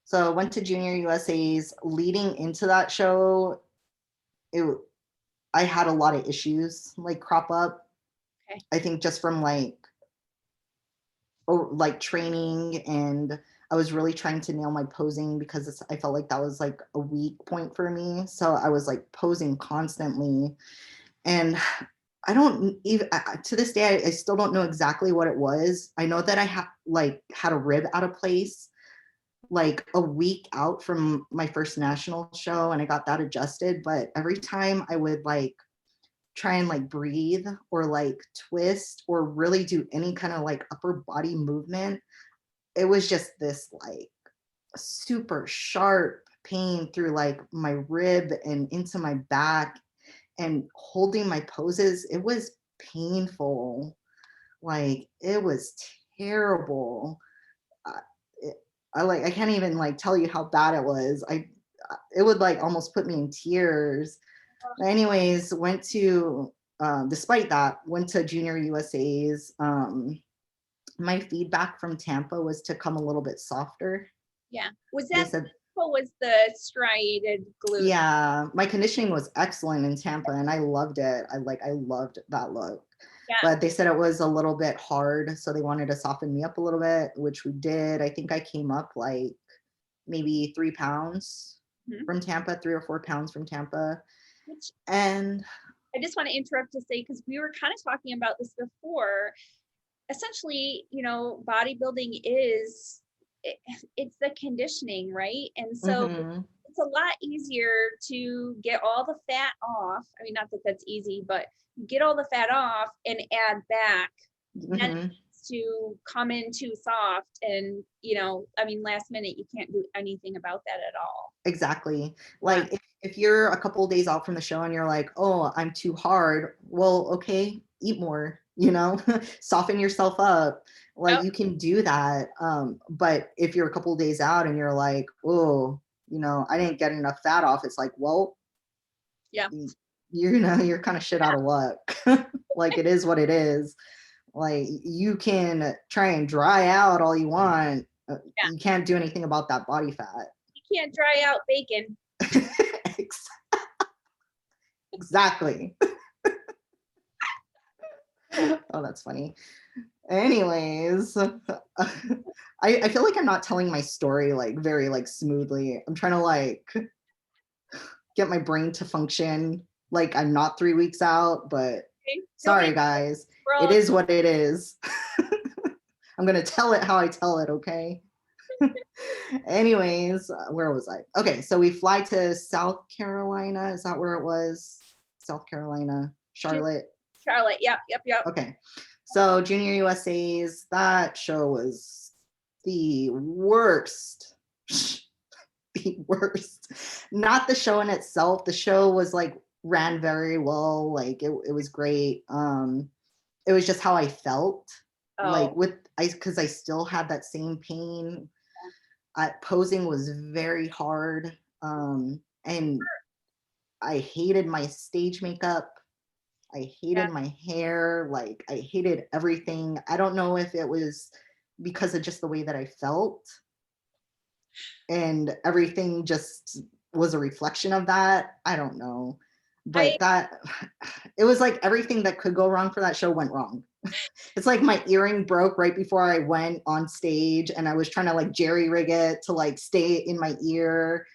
So I went to Junior USA's. Leading into that show, I had a lot of issues like crop up. Okay. I think just from like training, and I was really trying to nail my posing because I felt like that was like a weak point for me. So I was like posing constantly, and I don't even to this day I still don't know exactly what it was. I know that I had a rib out of place like a week out from my first national show, and I got that adjusted. But every time I would like try and like breathe or like twist or really do any kind of like upper body movement, it was just this like super sharp pain through like my rib and into my back, and holding my poses, it was painful. Like it was terrible. I can't even like tell you how bad it was. It would like almost put me in tears. But anyways, despite that, went to Junior USA's. My feedback from Tampa was to come a little bit softer. Yeah. Was the striated glute? Yeah, my conditioning was excellent in Tampa and I loved it. I loved that look. Yeah. But they said it was a little bit hard, so they wanted to soften me up a little bit, which we did. I think I came up like maybe 3 pounds from Tampa, 3 or 4 pounds from Tampa. And I just want to interrupt to say, because we were kind of talking about this before, essentially, you know, bodybuilding it's the conditioning, right? And so it's a lot easier to get all the fat off. I mean, not that that's easy, but get all the fat off and add back than to come in too soft. And, you know, I mean, last minute, you can't do anything about that at all. Exactly. Like if you're a couple of days out from the show and you're like, oh, I'm too hard. Well, okay, eat more. you know, soften yourself up. Like Yep. you can do that. But if you're a couple of days out and you're like, oh, you know, I didn't get enough fat off, it's like, well, Yeah. you're kind of shit out of luck. Like it is what it is. Like you can try and dry out all you want. Yeah. You can't do anything about that body fat. You can't dry out bacon. Exactly. Oh, that's funny. Anyways, I feel like I'm not telling my story like very like smoothly. I'm trying to like get my brain to function like I'm not 3 weeks out, but Okay? sorry guys. It is what it is. I'm gonna tell it how I tell it, okay? Anyways, where was I? Okay, so we fly to South Carolina. Is that where it was? South Carolina, Charlotte. Charlotte. Yep. Okay. So Junior USA's, that show was the worst. The worst. Not the show in itself. The show was like ran very well. Like it was great. It was just how I felt. Like because I still had that same pain. Posing was very hard. And I hated my stage makeup. I hated my hair. Like I hated everything. I don't know if it was because of just the way that I felt, and everything just was a reflection of that. I don't know. But it was like everything that could go wrong for that show went wrong. It's like my earring broke right before I went on stage, and I was trying to like jerry rig it to like stay in my ear.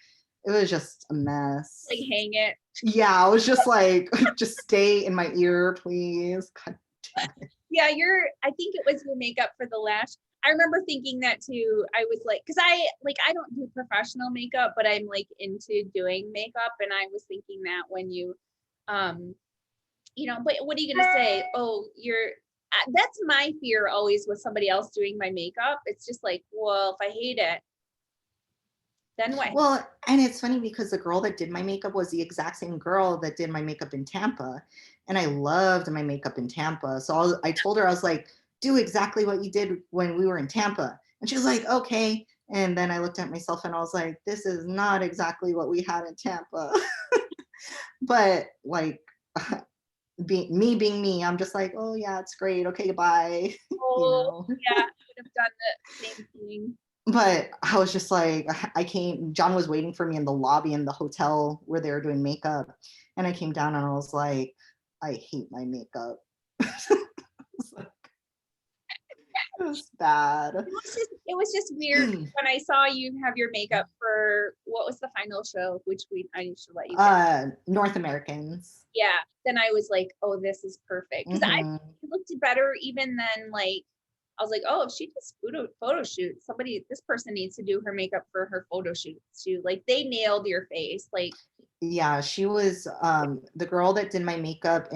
It was just a mess. Like hang it. Yeah, I was just like, just stay in my ear, please. God damn it. Yeah, I think it was your makeup for the lash. I remember thinking that too. I was like, because I don't do professional makeup, but I'm like into doing makeup, and I was thinking that when you, but what are you gonna say? Oh, that's my fear always with somebody else doing my makeup. It's just like, well, if I hate it, then what? Well, and it's funny because the girl that did my makeup was the exact same girl that did my makeup in Tampa. And I loved my makeup in Tampa. So I told her, I was like, do exactly what you did when we were in Tampa. And she was like, okay. And then I looked at myself and I was like, this is not exactly what we had in Tampa. But like, being me, I'm just like, oh yeah, it's great. Okay, bye. Oh, yeah, I would have done the same thing. But I was just like, John was waiting for me in the lobby in the hotel where they were doing makeup. And I came down and I was like, I hate my makeup. It was bad. It was just weird when I saw you have your makeup for, what was the final show, which I should let you get. North Americans. Yeah. Then I was like, oh, this is perfect. Because I looked better even than like, I was like, oh, if she does photo shoot, this person needs to do her makeup for her photo shoot too. Like they nailed your face. Like, yeah, she was the girl that did my makeup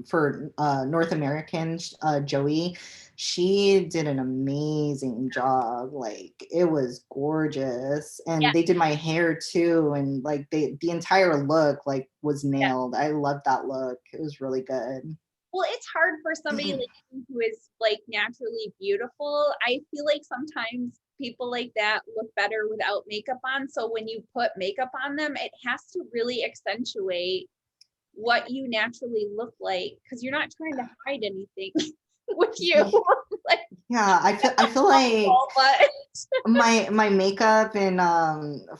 for North Americans, Joey. She did an amazing job. Like it was gorgeous. And they did my hair too. And like the entire look like was nailed. I loved that look. It was really good. Well, it's hard for somebody like you who is like naturally beautiful. I feel like sometimes people like that look better without makeup on. So when you put makeup on them, it has to really accentuate what you naturally look like, because you're not trying to hide anything with you. Like, yeah, I feel like my makeup and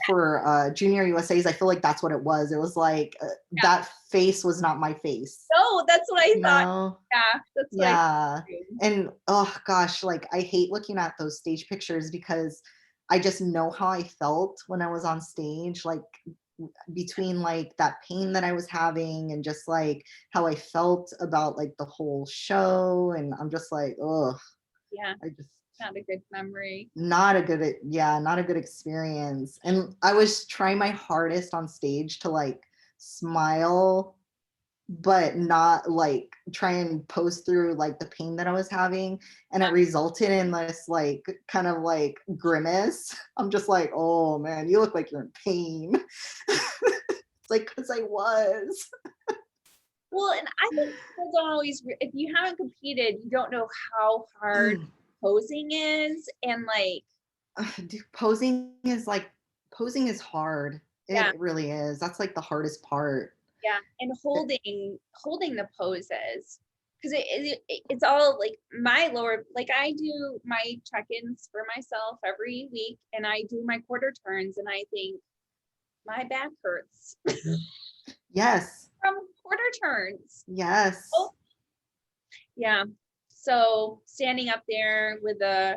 for Junior USA's, I feel like that's what it was. It was like that face was not my face. No, that's what I thought. Know? Yeah, that's what I and oh gosh, like I hate looking at those stage pictures because I just know how I felt when I was on stage, like between like that pain that I was having and just like how I felt about like the whole show. And I'm just like, oh yeah, I just not a good memory. Not a good experience. And I was trying my hardest on stage to like smile, but not like try and post through like the pain that I was having. And it resulted in this like kind of like grimace. I'm just like, oh man, you look like you're in pain. It's like, because I was. Well, and I think people don't always, if you haven't competed, you don't know how hard posing is. And like, Dude, posing is hard. yeah, It really is. That's like the hardest part. yeah. And holding the poses. Because it's all like my lower, like I do my check-ins for myself every week and I do my quarter turns and I think my back hurts Yes. from quarter turns. Yes. Oh, yeah. So standing up there with a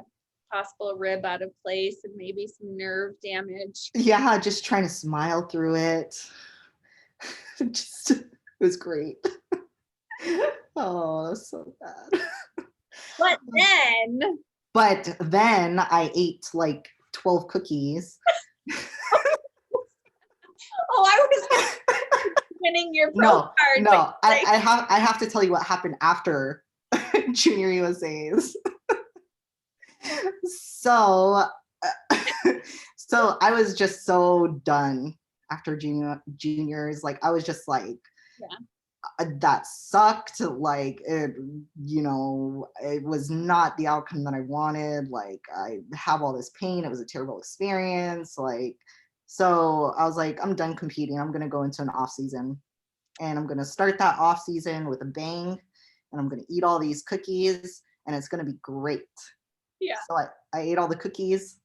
possible rib out of place and maybe some nerve damage. Yeah, just trying to smile through it. Just, it was great. Oh, that's so bad. But then I ate like 12 cookies. Oh, I was winning your pro No, card. no, I have to tell you what happened after Junior USA's. So I was just so done after juniors. Like I was just like, that sucked. Like it, it was not the outcome that I wanted. Like I have all this pain. It was a terrible experience. Like, so I was like, I'm done competing. I'm gonna go into an off season, and I'm gonna start that off season with a bang, and I'm gonna eat all these cookies, and it's gonna be great. Yeah. So I ate all the cookies.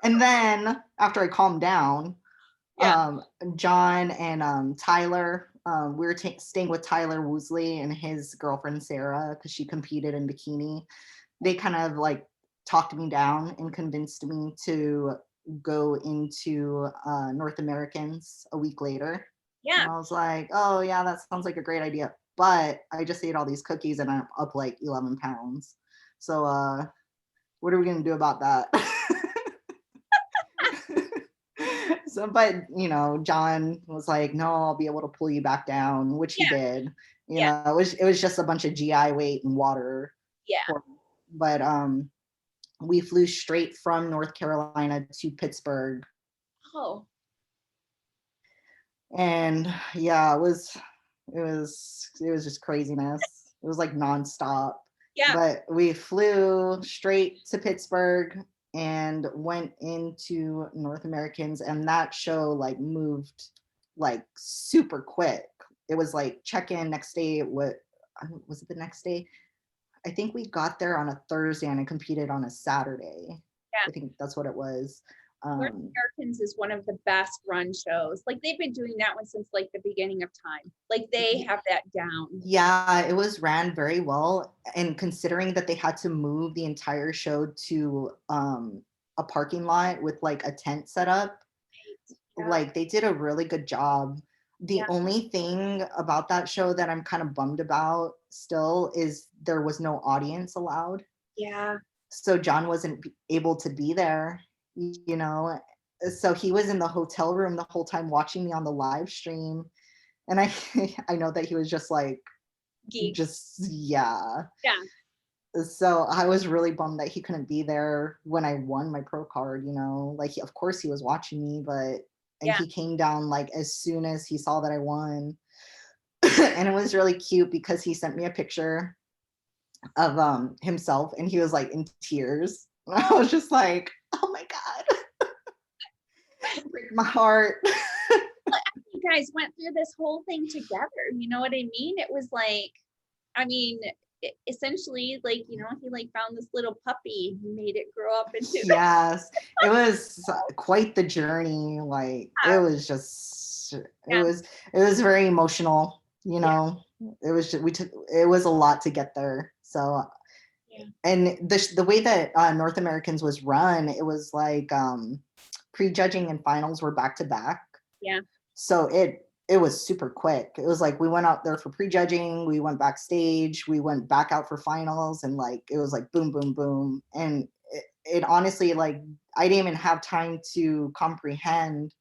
And then after I calmed down, John and Tyler, we were staying with Tyler Woosley and his girlfriend Sarah, because she competed in bikini. They kind of like talked me down and convinced me to go into North Americans a week later. Yeah. And I was like, oh yeah, that sounds like a great idea. But I just ate all these cookies and I'm up like 11 pounds. So what are we gonna do about that? So, but John was like, no, I'll be able to pull you back down, which he did. It was just a bunch of GI weight and water. Yeah. But we flew straight from North Carolina to Pittsburgh. Oh. And yeah, it was just craziness. It was like nonstop. Yeah. But we flew straight to Pittsburgh and went into North Americans, and that show like moved like super quick. It was like check-in next day. What was it, the next day? I think we got there on a Thursday and I competed on a Saturday. Yeah. I think that's what it was. North Americans is one of the best run shows. Like they've been doing that one since like the beginning of time. Like they have that down. Yeah, it was ran very well. And considering that they had to move the entire show to a parking lot with like a tent set up, like they did a really good job. The only thing about that show that I'm kind of bummed about still is there was no audience allowed. Yeah. So John wasn't able to be there. So he was in the hotel room the whole time watching me on the live stream, and I know that he was just like geek. Yeah. So I was really bummed that he couldn't be there when I won my pro card. Like of course he was watching me, but he came down like as soon as he saw that I won. And it was really cute because he sent me a picture of himself and he was like in tears. And I was just like, oh my God. Break my heart. You guys went through this whole thing together. You know what I mean? It was like, essentially like, he like found this little puppy and made it grow up into. Yes, it was quite the journey. Like it was just, it was very emotional, it was just, it was a lot to get there. So and the way that North Americans was run, it was like prejudging and finals were back to back. Yeah. So it was super quick. It was like we went out there for prejudging, we went backstage, we went back out for finals, and like it was like boom, boom, boom. And it honestly, like I didn't even have time to comprehend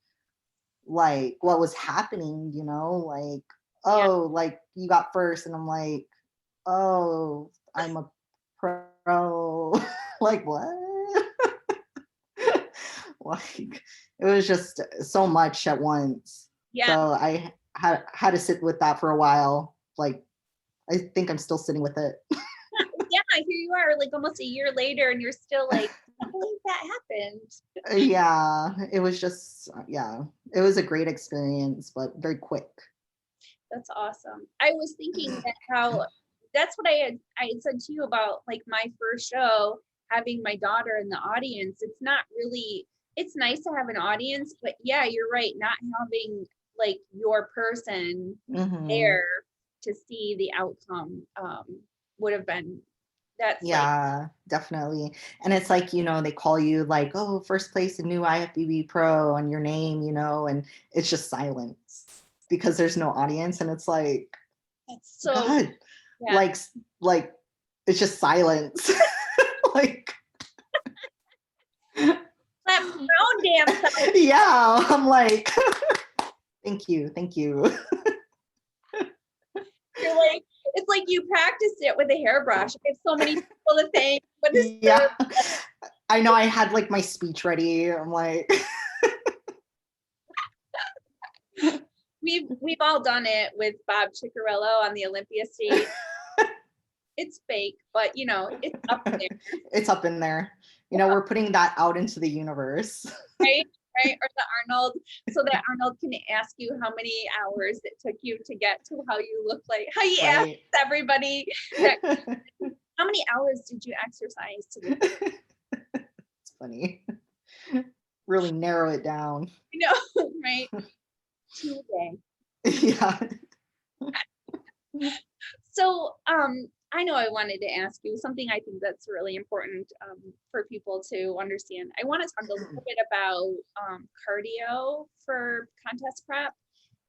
like what was happening, like, oh, like you got first, and I'm like, oh, I'm a pro. Like what? Like it was just so much at once. So I had to sit with that for a while. Like, I think I'm still sitting with it. Yeah, here you are, like almost a year later, and you're still like, I can't believe that happened. Yeah, it was just, yeah, it was a great experience, but very quick. That's awesome. I was thinking that how that's what I had said to you about like my first show, having my daughter in the audience. It's not really, it's nice to have an audience, but yeah, you're right, not having like your person Hmm. there to see the outcome would have been, that's like, Yeah, definitely. And it's like, they call you like, oh, first place in new IFBB pro and your name, and it's just silence because there's no audience. And it's like, that's so, God, yeah. like, like it's just silence. Like, Clap your own damn self. yeah, I'm like, thank you, thank you. You're like, it's like you practiced it with a hairbrush. I have so many people to thank. What is Yeah, I know I had like my speech ready. I'm like, we've all done it with Bob Ciccarello on the Olympia stage. It's fake, but it's up there, it's up in there. We're putting that out into the universe. right? Right? Or the Arnold, so that Arnold can ask you how many hours it took you to get to how you look like. How you asked Right. everybody that, how many hours did you exercise to look like? It's funny. Really narrow it down. Right? 2 a day. Yeah. So, I know I wanted to ask you something I think that's really important for people to understand. I want to talk a little bit about cardio for contest prep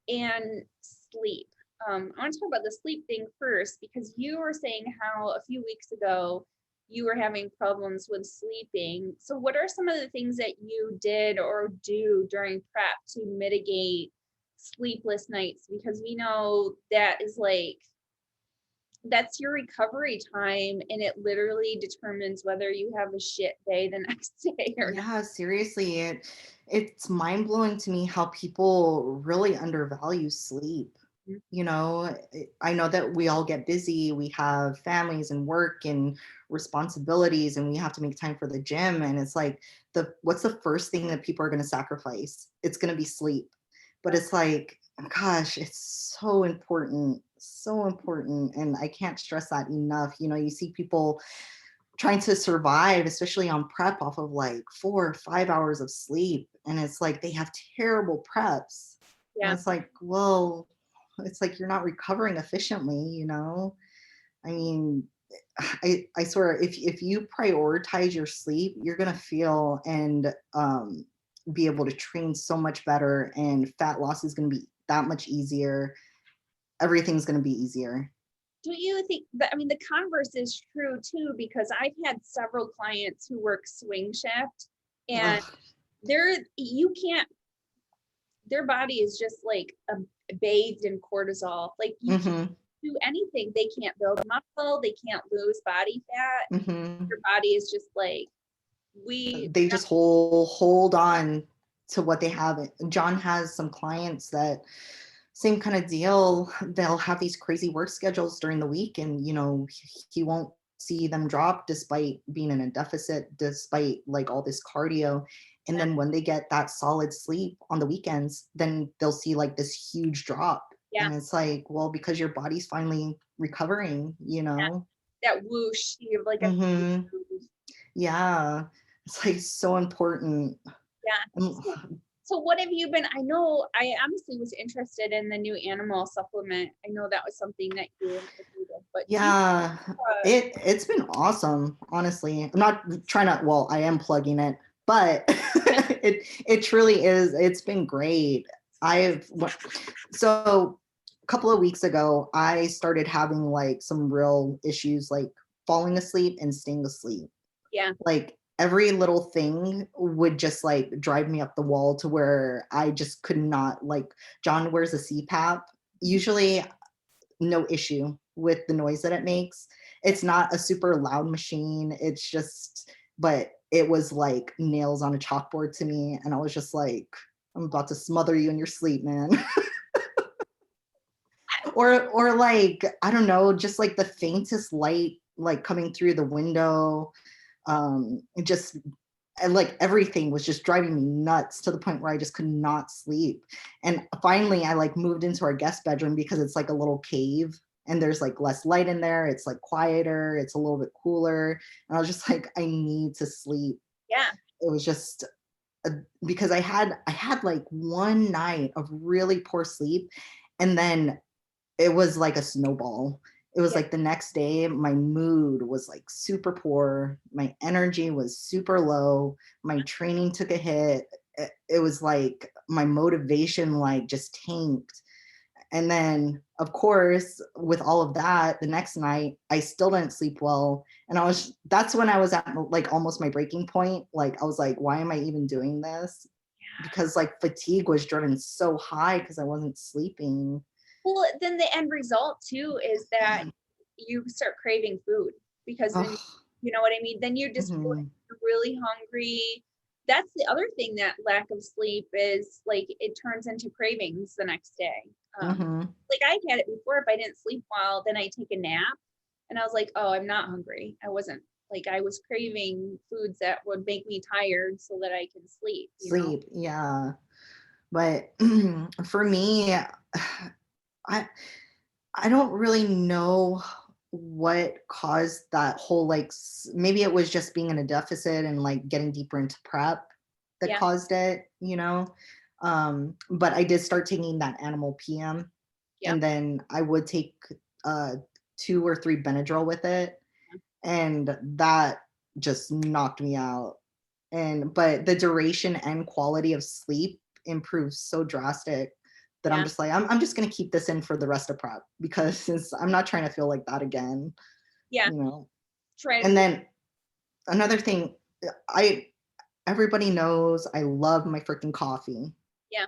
and sleep. I want to talk about the sleep thing first because you were saying how a few weeks ago you were having problems with sleeping. So, what are some of the things that you did or do during prep to mitigate sleepless nights? Because we know that is like, that's your recovery time and it literally determines whether you have a shit day the next day or not. Yeah, seriously. It's mind-blowing to me how people really undervalue sleep. I know that we all get busy, we have families and work and responsibilities, and we have to make time for the gym. And it's like, what's the first thing that people are going to sacrifice? It's going to be sleep. But it's like, gosh, it's so important. And I can't stress that enough. You see people trying to survive, especially on prep, off of like 4 or 5 hours of sleep. And it's like they have terrible preps. And Yeah. it's like, well, it's like you're not recovering efficiently. I mean, I swear, if you prioritize your sleep, you're gonna feel and be able to train so much better, and fat loss is gonna be that much easier. Everything's gonna be easier. Do you think that, I mean, the converse is true too, because I've had several clients who work swing shift and Ugh. you can't, their body is just like bathed in cortisol. Like you can't Hmm. do anything. They can't build muscle. They can't lose body fat. Hmm. Your body is just like, we, They just hold on to what they have. John has some clients that same kind of deal. They'll have these crazy work schedules during the week, and he won't see them drop despite being in a deficit, despite like all this cardio. And then when they get that solid sleep on the weekends, then they'll see like this huge drop. yeah, And it's like, well, because your body's finally recovering, that whoosh, you have like a, Hmm. Yeah, it's like so important. yeah. Mm. So what have you been, I know, I honestly was interested in the new animal supplement. I know that was something that you instituted, but Yeah, it's been awesome, honestly. I'm not trying to, well, I am plugging it, but it truly is. It's been great. So a couple of weeks ago, I started having like some real issues, like falling asleep and staying asleep. yeah, Like every little thing would just like drive me up the wall to where I just could not, like, John wears a CPAP. Usually no issue with the noise that it makes. It's not a super loud machine. It's just, but it was like nails on a chalkboard to me. And I was just like, I'm about to smother you in your sleep, man. or like, I don't know, just like the faintest light, like coming through the window. It just, and like everything was just driving me nuts to the point where I just could not sleep. And finally I like moved into our guest bedroom because it's like a little cave and there's like less light in there. It's like quieter, it's a little bit cooler. And I was just like, I need to sleep. Yeah. It was just because I had like one night of really poor sleep, and then it was like a snowball. It was Yeah. like the next day, my mood was like super poor. My energy was super low. My training took a hit. It was like my motivation like just tanked. And then, of course, with all of that, the next night, I still didn't sleep well. And that's when I was at like almost my breaking point. Like, I was like, why am I even doing this? Because like fatigue was driven so high because I wasn't sleeping. Well, then the end result too is that you start craving food because then, Oh, you know what I mean? Then you just feel like you're really hungry. That's the other thing, that lack of sleep is like, it turns into cravings the next day. Like I had it before, if I didn't sleep well, then I take a nap and I was like, oh, I'm not hungry. I wasn't, like, I was craving foods that would make me tired so that I can sleep, you know? sleep, yeah. But for me, I I don't really know what caused that whole like maybe it was just being in a deficit and like getting deeper into prep that Yeah. caused it, you know. But I did start taking that animal PM, Yeah. and then I would take uh 2 or 3 Benadryl with it, and that just knocked me out. And but the duration and quality of sleep improved so drastic that I'm Yeah. just like, I'm just gonna keep this in for the rest of prep because since I'm not trying to feel like that again, Yeah. you know. Try And to. then another thing, I everybody knows I love my freaking coffee. Yeah.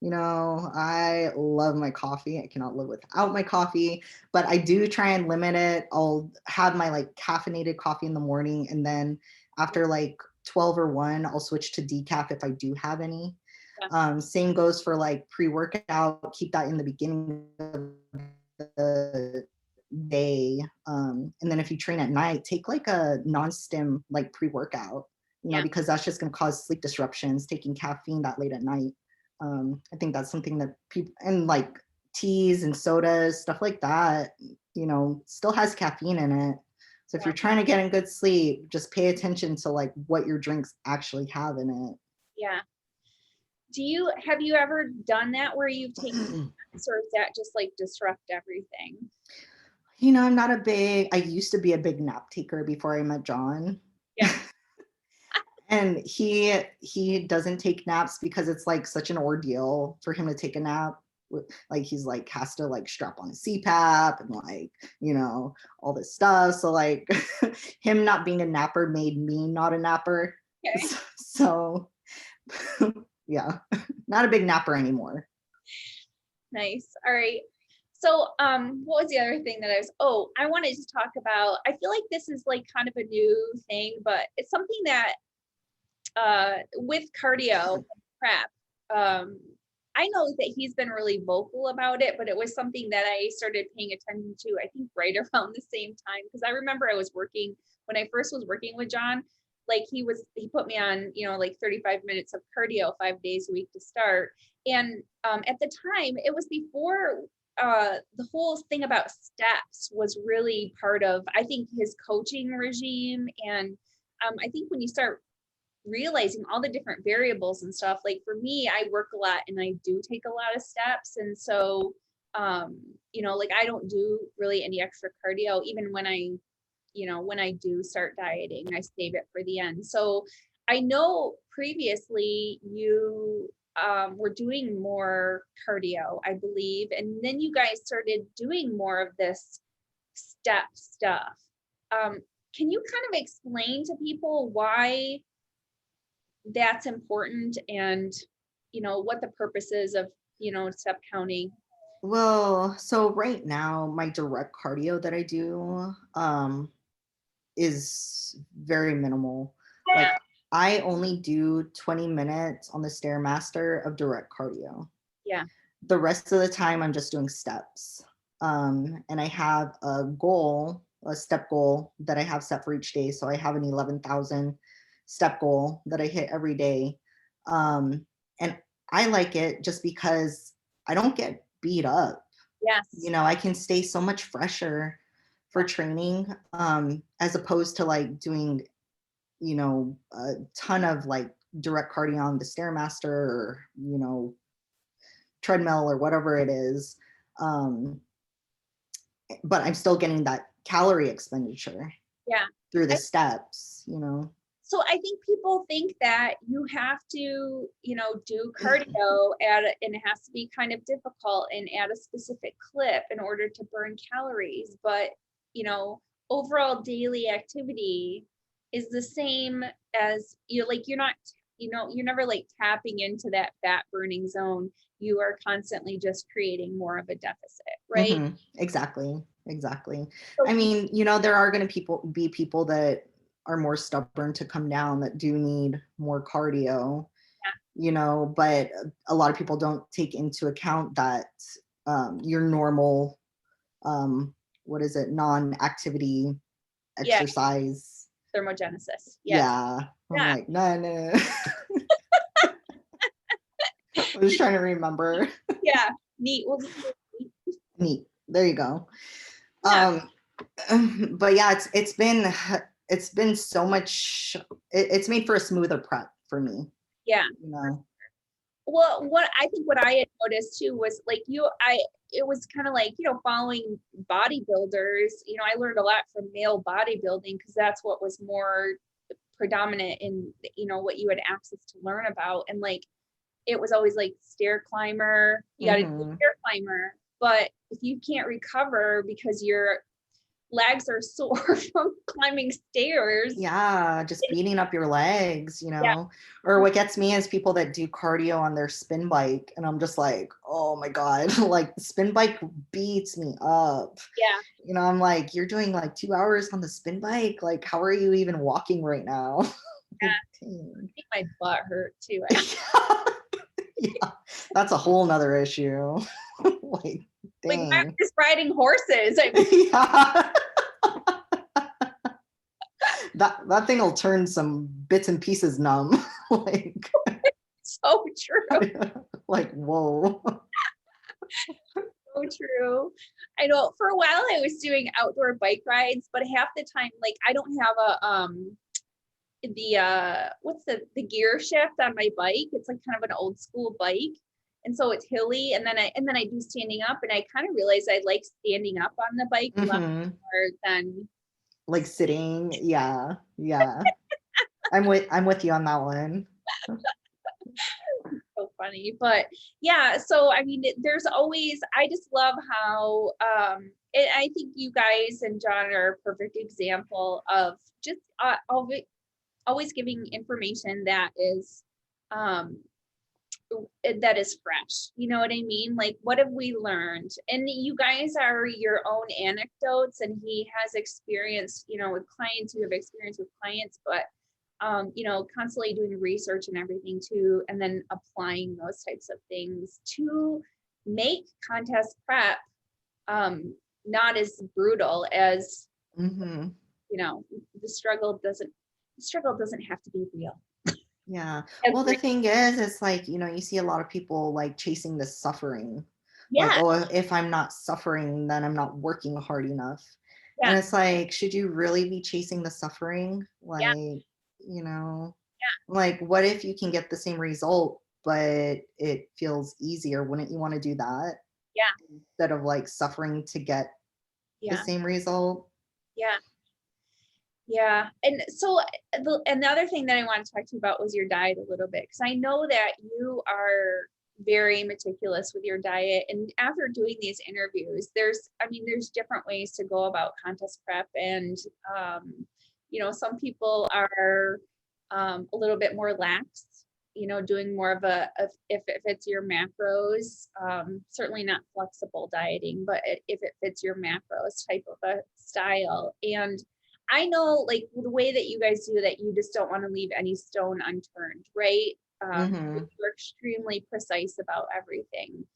You know, I love my coffee. I cannot live without my coffee, but I do try and limit it. I'll have my like caffeinated coffee in the morning, and then after like 12 or 1, I'll switch to decaf if I do have any. Yeah. Same goes for like pre-workout. Keep that in the beginning of the day. And then if you train at night, take like a non-stim like pre-workout, you know, Yeah. because that's just going to cause sleep disruptions, taking caffeine that late at night. I think that's something that people, and like teas and sodas, stuff like that, you know, still has caffeine in it. So if Yeah. you're trying to get in good sleep, just pay attention to like what your drinks actually have in Yeah. Have you ever done that where you've taken it. naps, or is that just like disrupt everything? You know, I used to be a big nap taker before I met John. Yeah. And he doesn't take naps because it's like such an ordeal for him to take a nap. Like he's like has to like strap on a CPAP and like, you know, all this stuff. So like him not being a napper made me not a napper. Okay. So yeah, not a big napper anymore. Nice. All right. So, what was the other thing that I wanted to talk about, I feel like this is like kind of a new thing, but it's something that, with cardio prep, I know that he's been really vocal about it, but it was something that I started paying attention to, I think right around the same time. Cause I remember when I first was working with John, like he put me on, you know, like 35 minutes of cardio 5 days a week to start. And at the time, it was before the whole thing about steps was really part of, I think, his coaching regime. And I think when you start realizing all the different variables and stuff, like for me, I work a lot and I do take a lot of steps. And so, you know, like I don't do really any extra cardio, even when I do start dieting, I save it for the end. So I know previously you were doing more cardio, I believe, and then you guys started doing more of this step stuff. Um, can you kind of explain to people why that's important, and you know what the purpose is of, you know, step counting? Well, so right now my direct cardio that I do is very minimal. Like Yeah. I only do 20 minutes on the Stairmaster of direct cardio. Yeah. The rest of the time I'm just doing steps. And I have a step goal that I have set for each day. So I have an 11,000 step goal that I hit every day. And I like it just because I don't get beat up. Yes. I can stay so much fresher for training, as opposed to like doing, a ton of like direct cardio on the Stairmaster or, treadmill or whatever it is. Um, but I'm still getting that calorie expenditure Yeah. through the I, steps. so I think people think that you have to, do cardio and it has to be kind of difficult and at a specific clip in order to burn calories. But, overall daily activity is the same as you're not, you're never like tapping into that fat burning zone. You are constantly just creating more of a deficit, right? Mm-hmm. Exactly. So I mean, there are going to be people that are more stubborn to come down that do need more cardio, but a lot of people don't take into account that your normal, what is it, non-activity yeah, exercise. thermogenesis. Yes. Yeah. I'm Yeah. like, no. I was trying to remember. Yeah. Neat. We'll just Neat. There you go. yeah. But yeah, it's been so much. It's made for a smoother prep for me. Yeah. Well, what I had noticed too was like it was kind of like, following bodybuilders, I learned a lot from male bodybuilding because that's what was more predominant in, what you had access to learn about. And like, it was always like stair climber, you got to do stair climber. But if you can't recover because your legs are sore from climbing stairs. Yeah, just beating up your legs, Yeah. Or what gets me is people that do cardio on their spin bike, and I'm just like, oh my God, like the spin bike beats me up. Yeah. I'm like, you're doing like 2 hours on the spin bike. Like, how are you even walking right now? Yeah. I think my butt hurt too. Yeah, that's a whole nother issue. Like, dang. Like, I'm just riding horses. I mean, Yeah. That thing will turn some bits and pieces numb. Like, so true. like, whoa. So true. I know for a while I was doing outdoor bike rides, but half the time, like I don't have what's the gear shift on my bike. It's like kind of an old school bike. And so it's hilly. And then I do standing up, and I kind of realized I like standing up on the bike a lot more than like sitting. Yeah. I'm with you on that one. So funny. But yeah, so I mean, there's always, I just love how I think you guys and John are a perfect example of just always giving information that is fresh. You know what I mean? Like, what have we learned? And you guys are your own anecdotes, and he has experience, with clients, you have experience with clients, but constantly doing research and everything too, and then applying those types of things to make contest prep not as brutal as the struggle doesn't have to be real. Yeah. Well, the thing is like, you see a lot of people like chasing the suffering. Yeah. Like, oh, if I'm not suffering, then I'm not working hard enough. Yeah. And it's like, should you really be chasing the suffering? Like, like, what if you can get the same result, but it feels easier? Wouldn't you want to do that? Yeah. Instead of like suffering to get the same result? Yeah. Yeah. And so another thing that I want to talk to you about was your diet a little bit, because I know that you are very meticulous with your diet. And after doing these interviews, there's different ways to go about contest prep. And, some people are a little bit more lax, doing more of if it fits your macros, certainly not flexible dieting, but if it fits your macros type of a style. And I know, like, the way that you guys do that, you just don't want to leave any stone unturned, right? You're extremely precise about everything.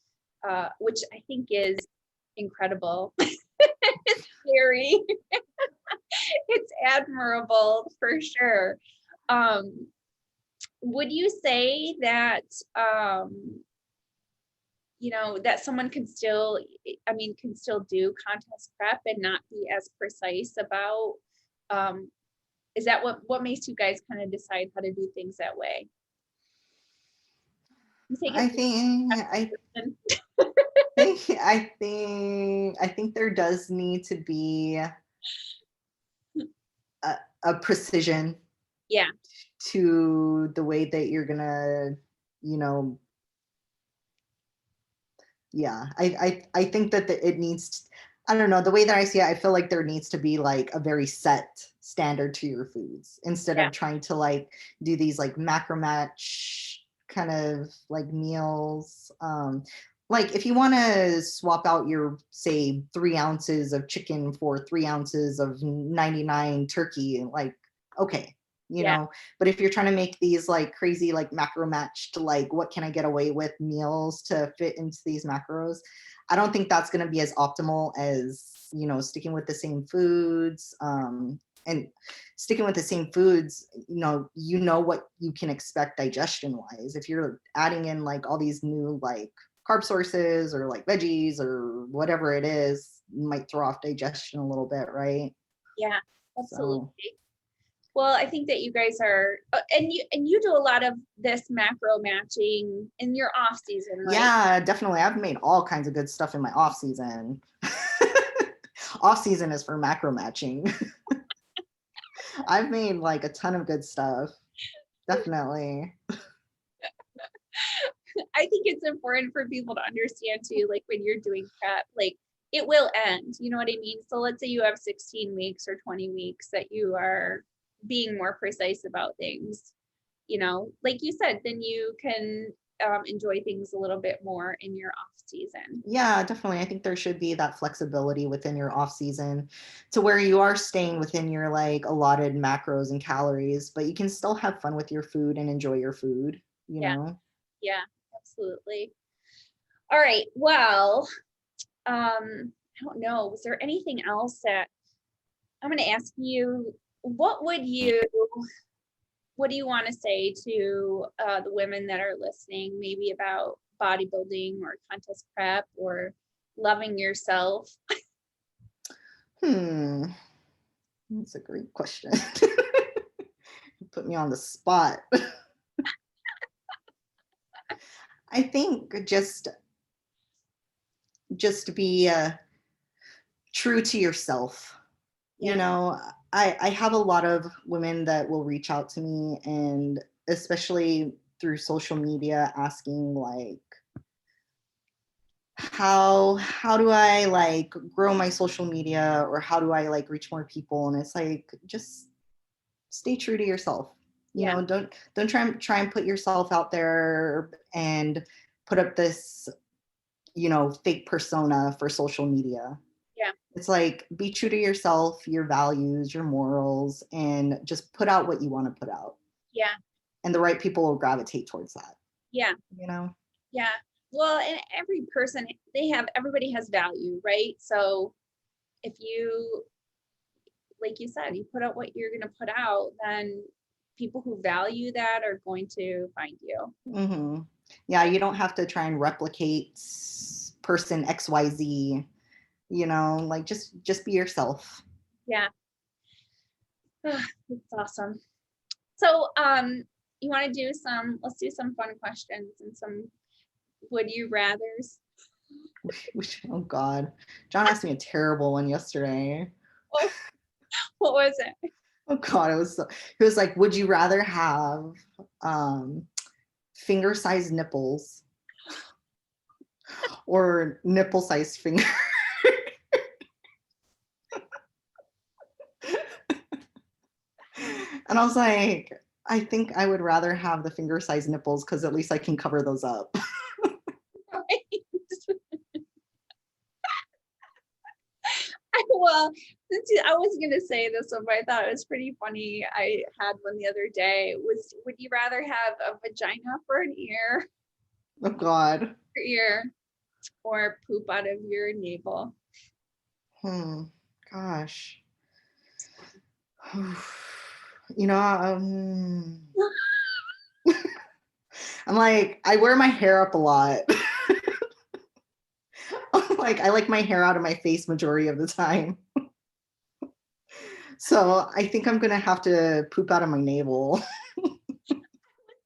which I think is incredible. It's scary. It's admirable for sure. Would you say that, that someone can still do contest prep and not be as precise about, is that what makes you guys kind of decide how to do things that way? I think there does need to be a precision, yeah, to the way that you're gonna, yeah. I think that it needs, I don't know, the way that I see it, I feel like there needs to be like a very set standard to your foods, instead yeah, of trying to like do these like macro match kind of like meals. Like if you want to swap out your, say, 3 ounces of chicken for 3 ounces of 99 turkey, like, okay, yeah, but if you're trying to make these like crazy, like macro matched, like what can I get away with meals to fit into these macros, I don't think that's going to be as optimal as, sticking with the same foods. And sticking with the same foods, what you can expect digestion wise. If you're adding in like all these new like carb sources or like veggies or whatever it is, might throw off digestion a little bit, right? yeah, absolutely. So, Well, I think that you guys are, and you do a lot of this macro matching in your off season, right? yeah, definitely. I've made all kinds of good stuff in my off season. Off season is for macro matching. I've made like a ton of good stuff. Definitely. I think it's important for people to understand too, like when you're doing prep, like it will end, you know what I mean? So let's say you have 16 weeks or 20 weeks that you are being more precise about things, like you said, then you can enjoy things a little bit more in your off season. Yeah, definitely. I think there should be that flexibility within your off season, to where you are staying within your like allotted macros and calories, but you can still have fun with your food and enjoy your food, Yeah, yeah, absolutely. All right, well, I don't know, was there anything else that I'm going to ask you? What do you want to say to the women that are listening, maybe about bodybuilding or contest prep or loving yourself? That's a great question. You put me on the spot. I think just be true to yourself. Yeah. I have a lot of women that will reach out to me, and especially through social media, asking like, how do I like grow my social media, or how do I like reach more people? And it's like, just stay true to yourself. Yeah. Don't try and put yourself out there and put up this, fake persona for social media. Yeah. It's like, be true to yourself, your values, your morals, and just put out what you want to put out. Yeah. And the right people will gravitate towards that. Yeah. Yeah. Well, and everybody has value, right? So if you, like you said, you put out what you're going to put out, then people who value that are going to find you. Mm-hmm. Yeah, you don't have to try and replicate person XYZ, like just be yourself. Yeah. That's awesome. So, you want to let's do some fun questions and some would you rathers. Oh God, John asked me a terrible one yesterday. Oh, what was it? Oh God, it was like, would you rather have finger-sized nipples or nipple-sized finger? And I was like, I think I would rather have the finger-sized nipples, because at least I can cover those up. Right. Well, I was going to say this one, but I thought it was pretty funny. I had one the other day. Would you rather have a vagina for an ear? Oh God. Ear, or poop out of your navel? Gosh. You know, I'm like, I wear my hair up a lot. Like, I like my hair out of my face majority of the time. So I think I'm gonna have to poop out of my navel.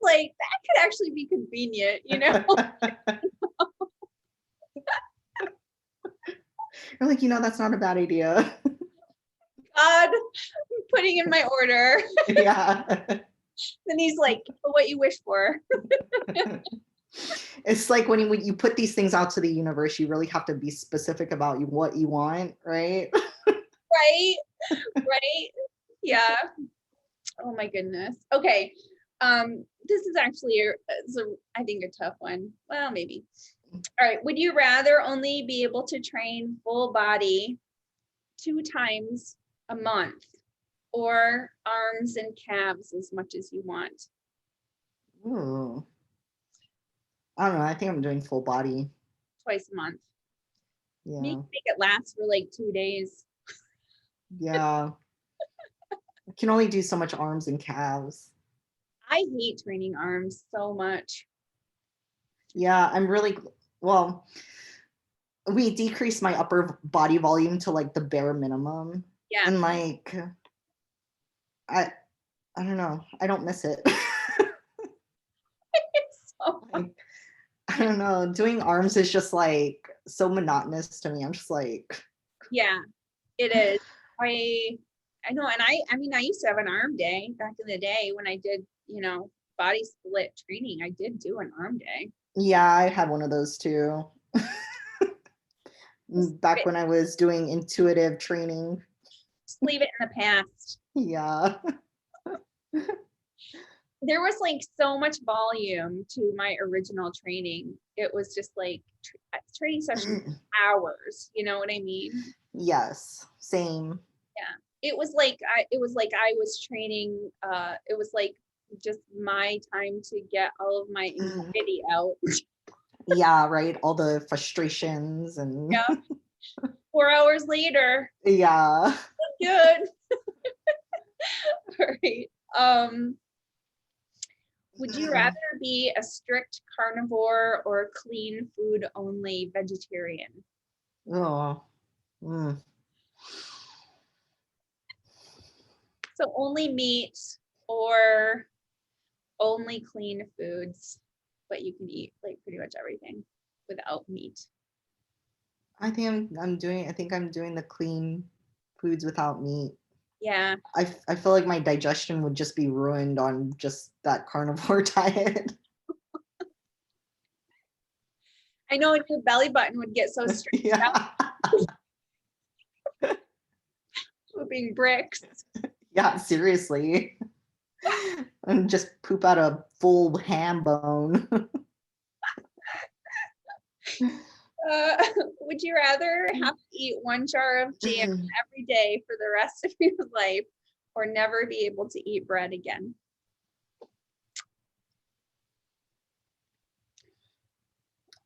Like, that could actually be convenient, you know? You're like, that's not a bad idea. God, I'm putting in my order. Yeah. Then he's like, what you wish for. It's like when you put these things out to the universe, you really have to be specific about what you want, right? Right? Right? Yeah. Oh my goodness. Okay. This is actually I think a tough one. Well, maybe. All right. Would you rather only be able to train full body 2 times a month, or arms and calves as much as you want? Ooh. I don't know. I think I'm doing full body. Twice a month. Yeah. Make it last for like 2 days. Yeah. I can only do so much arms and calves. I hate training arms so much. Yeah, well, we decreased my upper body volume to like the bare minimum. Yeah. And like, I don't know. I don't miss it. Like, I don't know. Doing arms is just like so monotonous to me. I'm just like, yeah, it is. I know, and I mean, I used to have an arm day back in the day when I did, body split training. I did do an arm day. yeah, I had one of those too. Back when I was doing intuitive training. Just leave it in the past. Yeah. There was like so much volume to my original training. It was just like training session hours. You know what I mean? Yes. Same. Yeah. It was like I was training. It was like just my time to get all of my anxiety out. Yeah, right. All the frustrations and Yeah. 4 hours later. yeah. Good. All right. Would you rather be a strict carnivore or clean food only vegetarian? Oh. So only meat or only clean foods, but you can eat like pretty much everything without meat. I think I'm doing the clean foods without meat. Yeah. I feel like my digestion would just be ruined on just that carnivore diet. I know your belly button would get so stretched out. Pooping bricks. Yeah, seriously. And just poop out a full ham bone. Would you rather have to eat 1 jar of jam every day for the rest of your life, or never be able to eat bread again?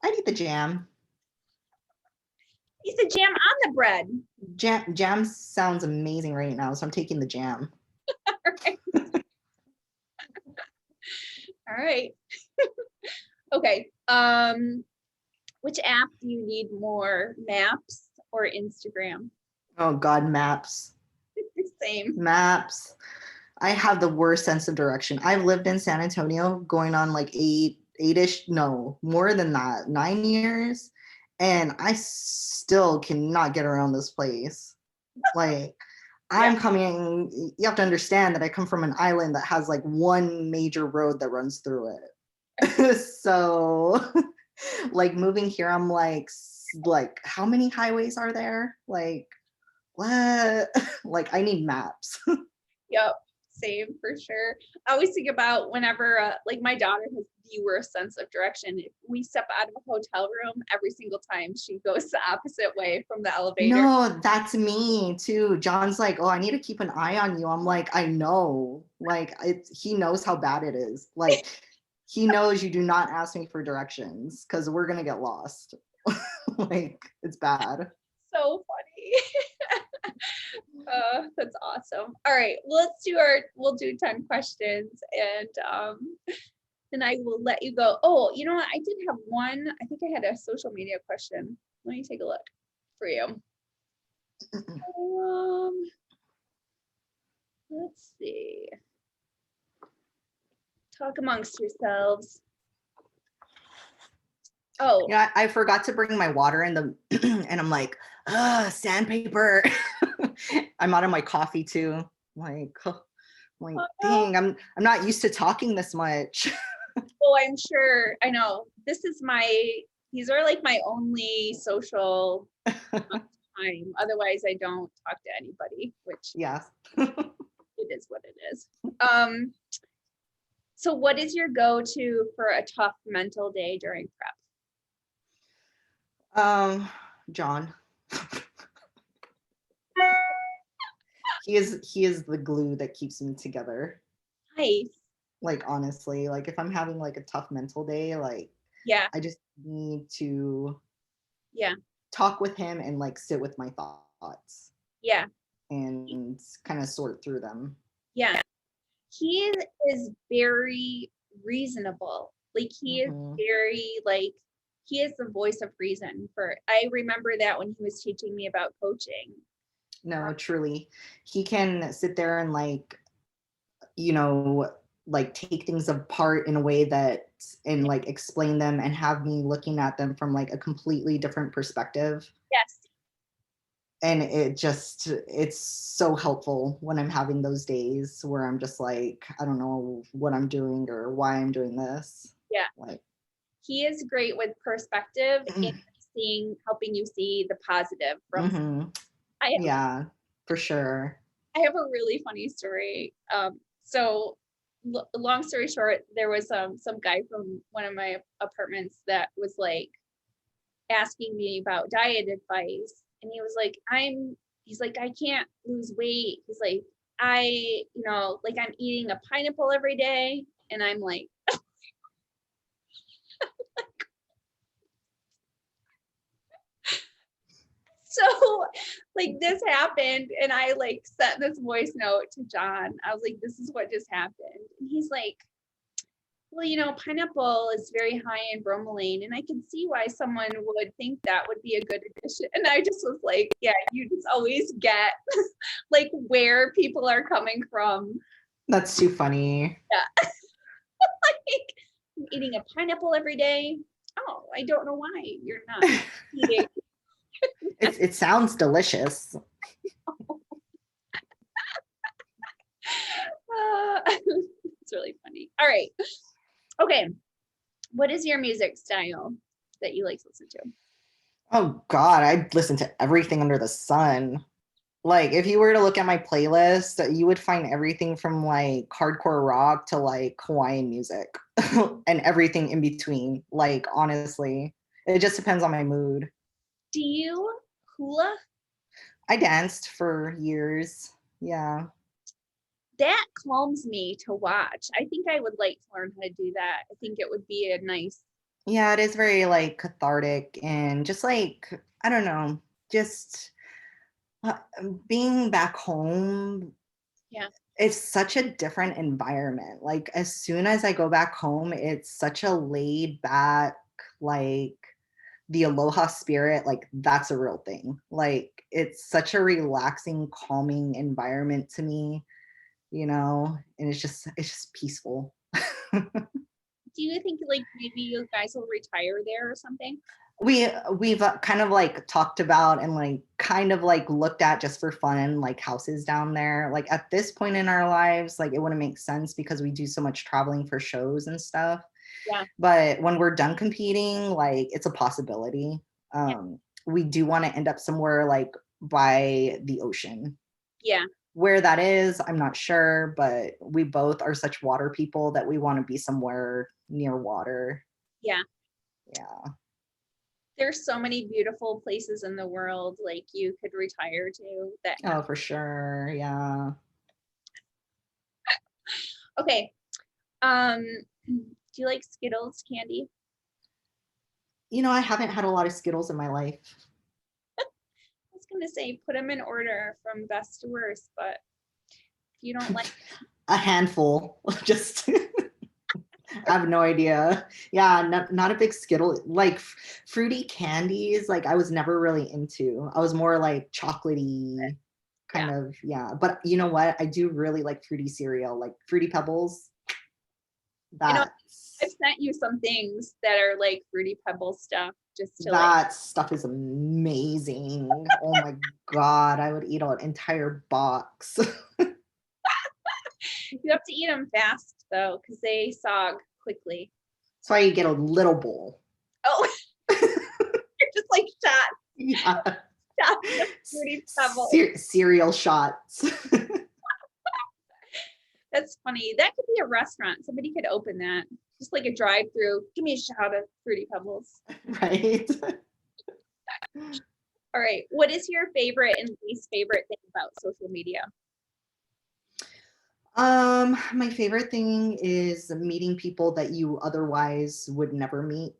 I'd eat the jam. Eat the jam on the bread. Jam sounds amazing right now, so I'm taking the jam. All right. Okay. Which app do you need more, Maps or Instagram? Oh God, Maps. Same. Maps. I have the worst sense of direction. I've lived in San Antonio going on like more than that, 9 years. And I still cannot get around this place. Like, you have to understand that I come from an island that has like one major road that runs through it. So like moving here, I'm like, how many highways are there? Like, what? Like, I need maps. Yep. Same for sure. I always think about whenever like my daughter has the worst sense of direction. If we step out of a hotel room, every single time she goes the opposite way from the elevator. No, that's me too. John's like, oh, I need to keep an eye on you. I'm like, I know. Like, he knows how bad it is. Like, he knows you do not ask me for directions because we're gonna get lost. Like, it's bad. So funny. That's awesome. All right, we'll do 10 questions and then I will let you go. Oh, you know what? I did have one. I think I had a social media question. Let me take a look for you. Let's see. Talk amongst yourselves. Oh, Yeah, I forgot to bring my water in the and I'm like, sandpaper. I'm out of my coffee too. Like, dang, I'm not used to talking this much. oh, I'm sure. I know. These are like my only social time. Otherwise, I don't talk to anybody, which Yeah. it is what it is. So what is your go-to for a tough mental day during prep? John. He is the glue that keeps me together. Nice. Like, honestly, like if I'm having like a tough mental day, like Yeah. I just need to Yeah. talk with him and like sit with my thoughts. Yeah. And kind of sort through them. Yeah. He is very reasonable. Like he is very like he is the voice of reason I remember that when he was teaching me about coaching. No, truly. He can sit there and like, like take things apart in a way that and like explain them and have me looking at them from like a completely different perspective. Yes. And it's so helpful when I'm having those days where I'm just like, I don't know what I'm doing or why I'm doing this. Yeah. Like, he is great with perspective and helping you see the positive from yeah, for sure. I have a really funny story. So long story short, there was some guy from one of my apartments that was like asking me about diet advice, and he was like, he's like, I can't lose weight. He's like, like I'm eating a pineapple every day, and I'm like, so like this happened, and I like sent this voice note to John. I was like, this is what just happened. And he's like, well, pineapple is very high in bromelain, and I can see why someone would think that would be a good addition. And I just was like, yeah, you just always get like where people are coming from. That's too funny. Yeah. Like, I'm eating a pineapple every day. Oh, I don't know why you're not eating. It sounds delicious. It's really funny. All right. Okay. What is your music style that you like to listen to? Oh God, I listen to everything under the sun. Like if you were to look at my playlist, you would find everything from like hardcore rock to like Hawaiian music and everything in between. Like honestly, it just depends on my mood. Do you hula? I danced for years. Yeah. That calms me to watch. I think I would like to learn how to do that. I think it would be a nice. Yeah, it is very like cathartic and just like, I don't know, just being back home. Yeah. It's such a different environment. Like as soon as I go back home, it's such a laid back, like the aloha spirit, like that's a real thing. Like it's such a relaxing, calming environment to me, and it's just peaceful. Do you think like maybe you guys will retire there or something? We've kind of like talked about and like kind of like looked at just for fun like houses down there. Like at this point in our lives, like it wouldn't make sense because we do so much traveling for shows and stuff. Yeah. But when we're done competing, like it's a possibility. We do want to end up somewhere like by the ocean. Yeah. Where that is, I'm not sure, but we both are such water people that we want to be somewhere near water. Yeah. Yeah. There's so many beautiful places in the world like you could retire to that. Oh, for sure. Yeah. Okay. Do you like Skittles candy? You know, I haven't had a lot of Skittles in my life. I was gonna say put them in order from best to worst, but if you don't like A handful, just I have no idea. Yeah, not a big Skittle. Like fruity candies, like I was never really into. I was more like chocolatey kind of, yeah. But you know what? I do really like fruity cereal, like Fruity Pebbles. you know, That's I've sent you some things that are like Fruity Pebbles stuff just to like that stuff is amazing. Oh my God, I would eat an entire box. you have to eat them fast though, because they sog quickly. That's why you get a little bowl. Oh, you're just like Yeah. shots of Fruity Pebbles. Cereal shots. That's funny. That could be a restaurant. Somebody could open that. Just like a drive-through. Give me a shot of Fruity Pebbles. Right. All right. What is your favorite and least favorite thing about social media? My favorite thing is meeting people that you otherwise would never meet.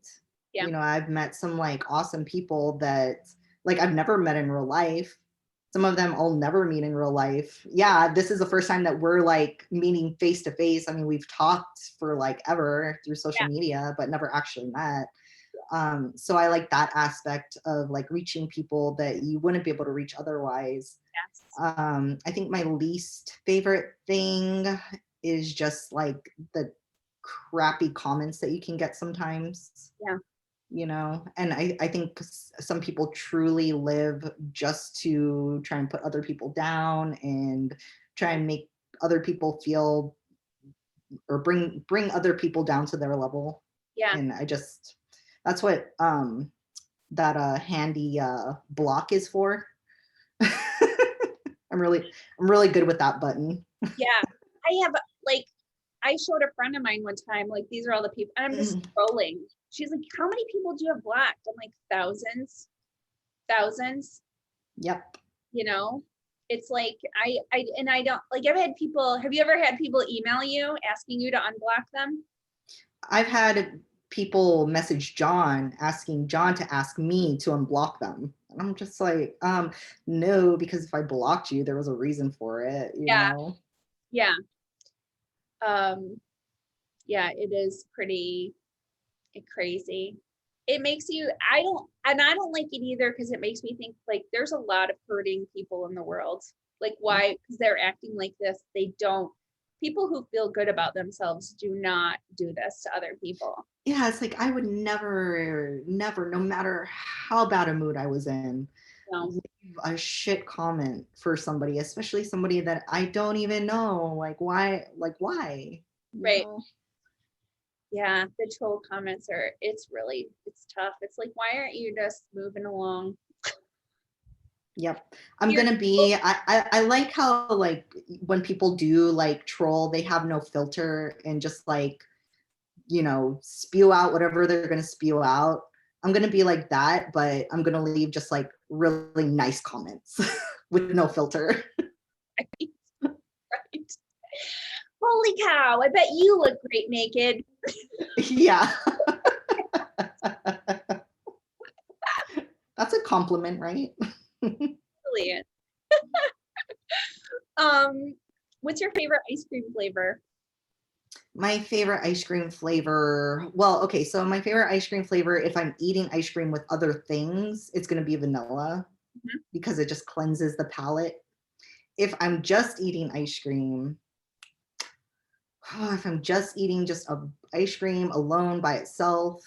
Yeah. You know, I've met some like awesome people that like I've never met in real life. Some of them I'll never meet in real life. Yeah, this is the first time that we're like meeting face to face. I mean, we've talked for like ever through social media, but never actually met. So I like that aspect of like reaching people that you wouldn't be able to reach otherwise. Yes. I think my least favorite thing is just like the crappy comments that you can get sometimes. Yeah. You know, and I think some people truly live just to try and put other people down and try and make other people feel or bring other people down to their level. Yeah. And that's what that handy block is for. I'm really good with that button. Yeah. I showed a friend of mine one time, like, these are all the people, and I'm just scrolling. She's like, how many people do you have blocked? I'm like, thousands. Yep. You know, it's like, I don't like, have you ever had people email you asking you to unblock them? I've had people message John asking John to ask me to unblock them. And I'm just like, no, because if I blocked you, there was a reason for it, you know? Yeah. Yeah, it is pretty crazy. It makes you, I don't like it either, because it makes me think like there's a lot of hurting people in the world. Like, why? Because they're acting like this. People who feel good about themselves do not do this to other people. Yeah, it's like I would never, no matter how bad a mood I was in, leave a shit comment for somebody, especially somebody that I don't even know. Like, why? Right. Yeah, the troll comments it's tough. It's like, why aren't you just moving along? Yep. I like how like when people do like troll, they have no filter and just like, you know, spew out whatever they're going to spew out. I'm going to be like that, but I'm going to leave just like really nice comments with no filter. Right. Holy cow, I bet you look great naked. Yeah. That's a compliment, right? Brilliant. What's your favorite ice cream flavor? My favorite ice cream flavor, well, okay, so my favorite ice cream flavor, if I'm eating ice cream with other things, it's going to be vanilla because it just cleanses the palate. If I'm just eating ice cream, if I'm just eating just a ice cream alone by itself,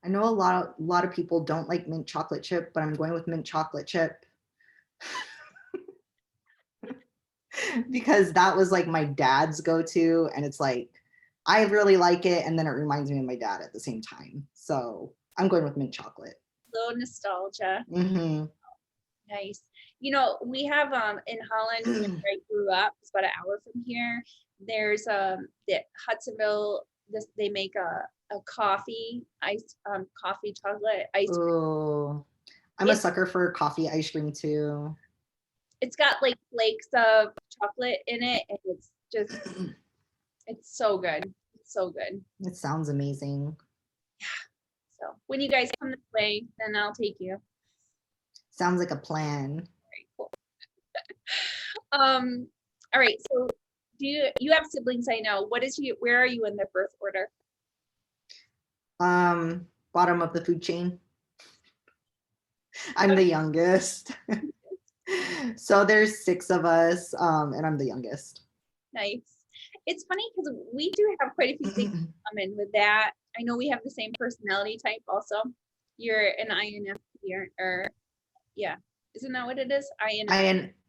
I know a lot of people don't like mint chocolate chip, but I'm going with mint chocolate chip. Because that was like my dad's go-to, and it's like I really like it, and then it reminds me of my dad at the same time. So I'm going with mint chocolate. Little nostalgia. Mm-hmm. Nice. You know, we have in Holland, where I grew up, it's about an hour from here. There's the Hudsonville. They make a coffee chocolate ice cream. Oh, I'm a sucker for coffee ice cream too. It's got like flakes of chocolate in it, and it's so good. It's So good. It sounds amazing. So when you guys come this way, then I'll take you. Sounds like a plan. Very cool. All right. So do you have siblings? I know. Where are you in the birth order? Bottom of the food chain. I'm the youngest. So there's 6 of us, and I'm the youngest. Nice. It's funny because we do have quite a few things in common with that. I know we have the same personality type also. You're an INFP or yeah. Isn't that what it is?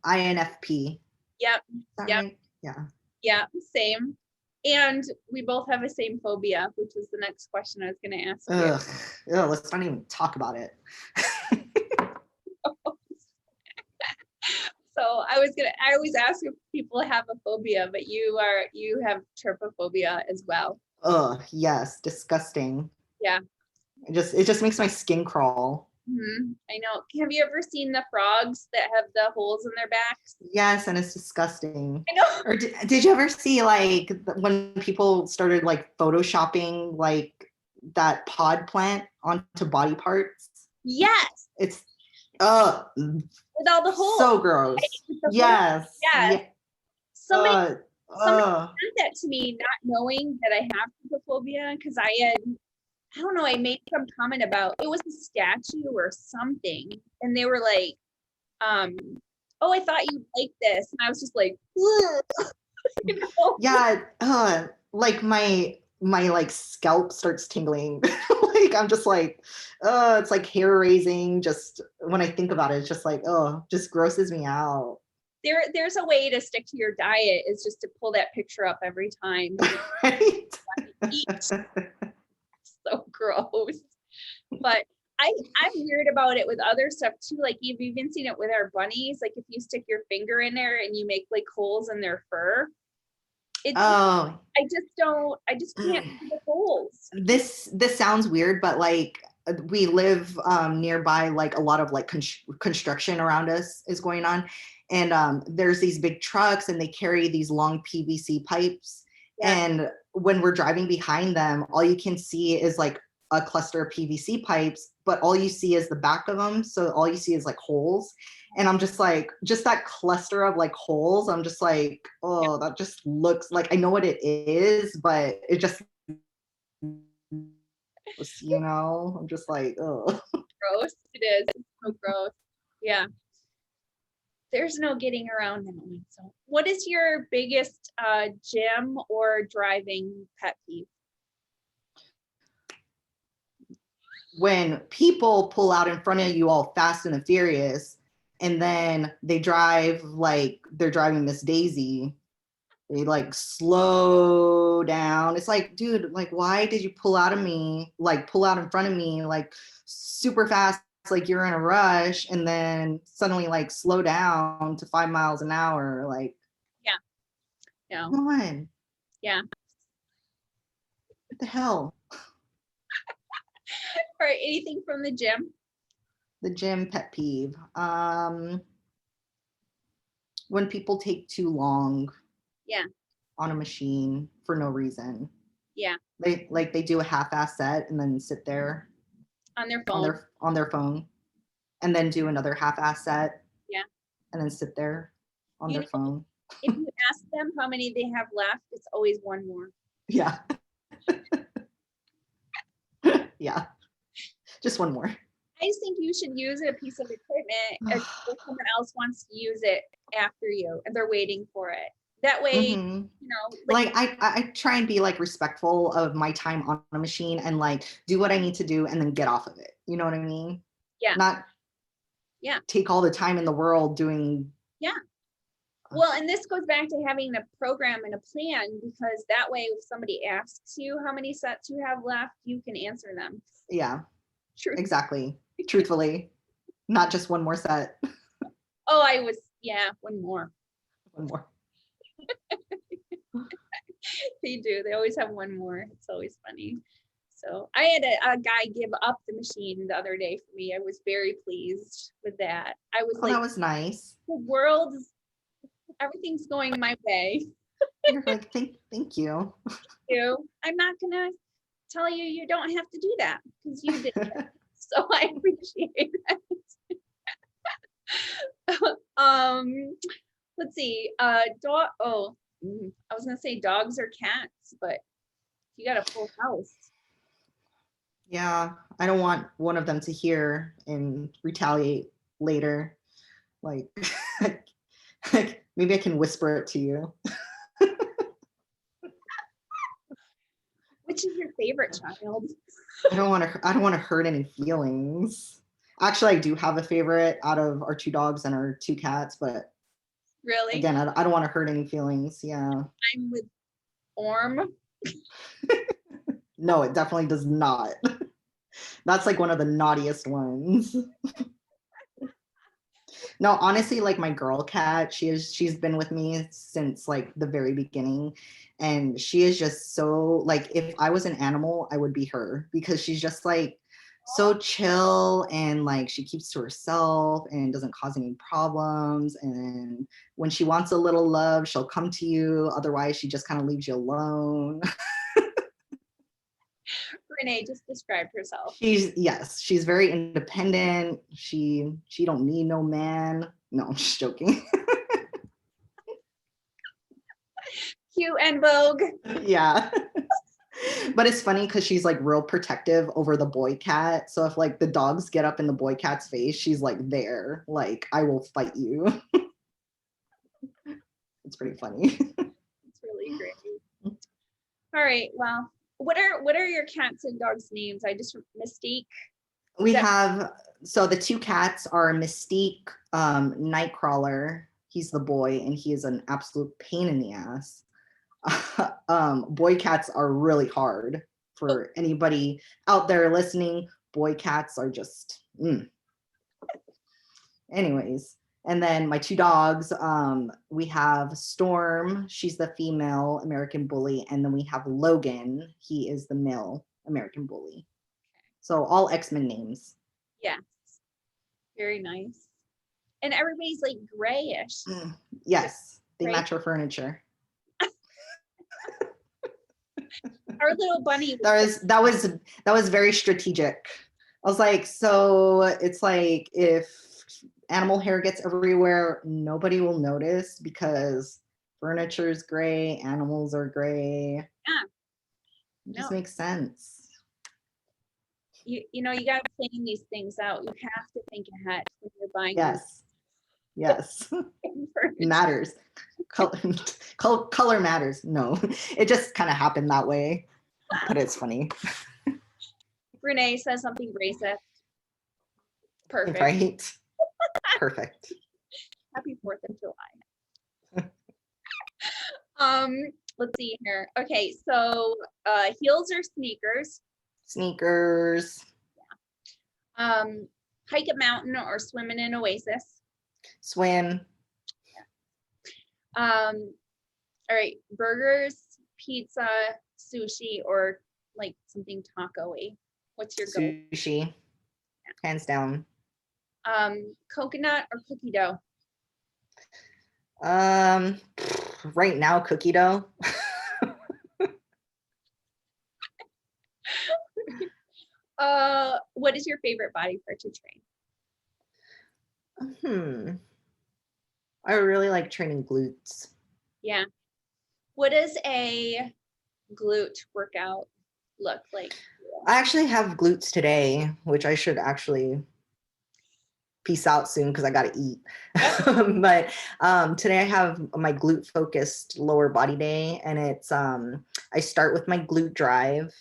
INFP. Yep. Yep. Right? Yeah. Yeah, same. And we both have the same phobia, which is the next question I was going to ask you. Ugh, let's not even talk about it. So I always ask if people have a phobia, but you have trypophobia as well. Ugh, yes, disgusting. Yeah. It just makes my skin crawl. Mm-hmm. I know. Have you ever seen the frogs that have the holes in their backs? Yes, and it's disgusting. I know. Or did you ever see like when people started like photoshopping like that pod plant onto body parts? Yes. It's with all the holes. So gross. Right? Yes. Yeah. Somebody uh. sent that to me, not knowing that I have trypophobia, because I don't know, I made some comment about it was a statue or something, and they were like, oh, I thought you'd like this, and I was just like, you know? Yeah, like my like scalp starts tingling. Like I'm just like, it's like hair raising. Just when I think about it, it's just like, just grosses me out. There's a way to stick to your diet, is just to pull that picture up every time. Right? So gross. But I'm weird about it with other stuff too. Like you've even seen it with our bunnies. Like if you stick your finger in there and you make like holes in their fur. I just can't see the holes. This sounds weird, but like we live nearby, like a lot of like construction around us is going on. And there's these big trucks and they carry these long PVC pipes. Yeah. And when we're driving behind them, all you can see is like a cluster of PVC pipes, but all you see is the back of them. So all you see is like holes. And I'm just like, just that cluster of like holes. I'm just like, that just looks like, I know what it is, but it just, you know, I'm just like, Gross. It is. It's so gross. Yeah. There's no getting around that one. So what is your biggest gym or driving pet peeve? When people pull out in front of you all fast and furious, and then they drive like they're driving Miss Daisy. They like slow down. It's like, dude, like, why did you pull out in front of me, like super fast, like you're in a rush, and then suddenly like slow down to 5 miles an hour? Like, yeah, no, come on. Yeah. What the hell? All right, anything from the gym? The gym pet peeve. When people take too long. Yeah. On a machine for no reason. Yeah. They do a half-ass set and then sit there on their phone. On their phone, and then do another half-ass set. Yeah. And then sit there on their phone. If you ask them how many they have left, it's always one more. Yeah. Yeah. Just one more. I just think you should use a piece of equipment if someone else wants to use it after you and they're waiting for it. That way, you know, like I try and be like respectful of my time on a machine and like do what I need to do and then get off of it. You know what I mean? Yeah. Not take all the time in the world doing. Yeah. Well, and this goes back to having a program and a plan, because that way if somebody asks you how many sets you have left, you can answer them. Yeah. True. Exactly. Truthfully. Not just one more set. One more. One more. They do. They always have one more. It's always funny. So I had a guy give up the machine the other day for me. I was very pleased with that. I was like, that was nice. everything's going my way. You're like, thank you. I'm not gonna tell you you don't have to do that because you did it. So I appreciate that. Let's see. Dog. Oh, I was gonna say dogs or cats, but you got a full house. Yeah, I don't want one of them to hear and retaliate later. Like, like maybe I can whisper it to you. Which is your favorite child? I don't want to hurt any feelings. Actually, I do have a favorite out of our 2 dogs and our 2 cats, but Really? again, I don't want to hurt any feelings. Yeah. I'm with Orm. No, it definitely does not. That's like one of the naughtiest ones. No, honestly, like my girl cat, she's been with me since like the very beginning. And she is just so like, if I was an animal, I would be her, because she's just like so chill, and like she keeps to herself and doesn't cause any problems. And when she wants a little love, she'll come to you. Otherwise, she just kind of leaves you alone. Renee just described herself. She's very independent. She don't need no man. No, I'm just joking. Cute and Vogue. Yeah. But it's funny because she's like real protective over the boy cat. So if like the dogs get up in the boy cat's face, she's like there, like, I will fight you. It's pretty funny. It's really great. All right. Well, what are your cats and dogs' names? I just Mystique. We have, so the 2 cats are Mystique, Nightcrawler. He's the boy, and he is an absolute pain in the ass. Boy cats are really hard for anybody out there listening. Boy cats are just, anyways. And then my 2 dogs, we have Storm, she's the female American Bully, and then we have Logan, he is the male American Bully. So all X-Men names. Yes. Very nice. And everybody's like grayish. Yes, they Right? match our furniture. Our little bunny. That was very strategic. I was like, so it's like if animal hair gets everywhere, nobody will notice because furniture is gray, animals are gray. Yeah. It just makes sense. You know, you got to plan these things out. You have to think ahead when you're buying. Yes. Matters. Color matters. No, it just kind of happened that way, but it's funny. Renee says something racist. Perfect. Right? Perfect. Happy 4th of July. Let's see here. Okay, so heels or sneakers? Sneakers. Yeah. Hike a mountain or swim in an oasis? Swim. Yeah. All right, burgers, pizza, sushi, or like something taco-y. What's your goal? Sushi. Yeah. Hands down. Coconut or cookie dough? Right now, cookie dough. What is your favorite body part to train? I really like training glutes. Yeah. What does a glute workout look like? I actually have glutes today, which I should actually peace out soon because I got to eat. But today I have my glute focused lower body day, and it's I start with my glute drive,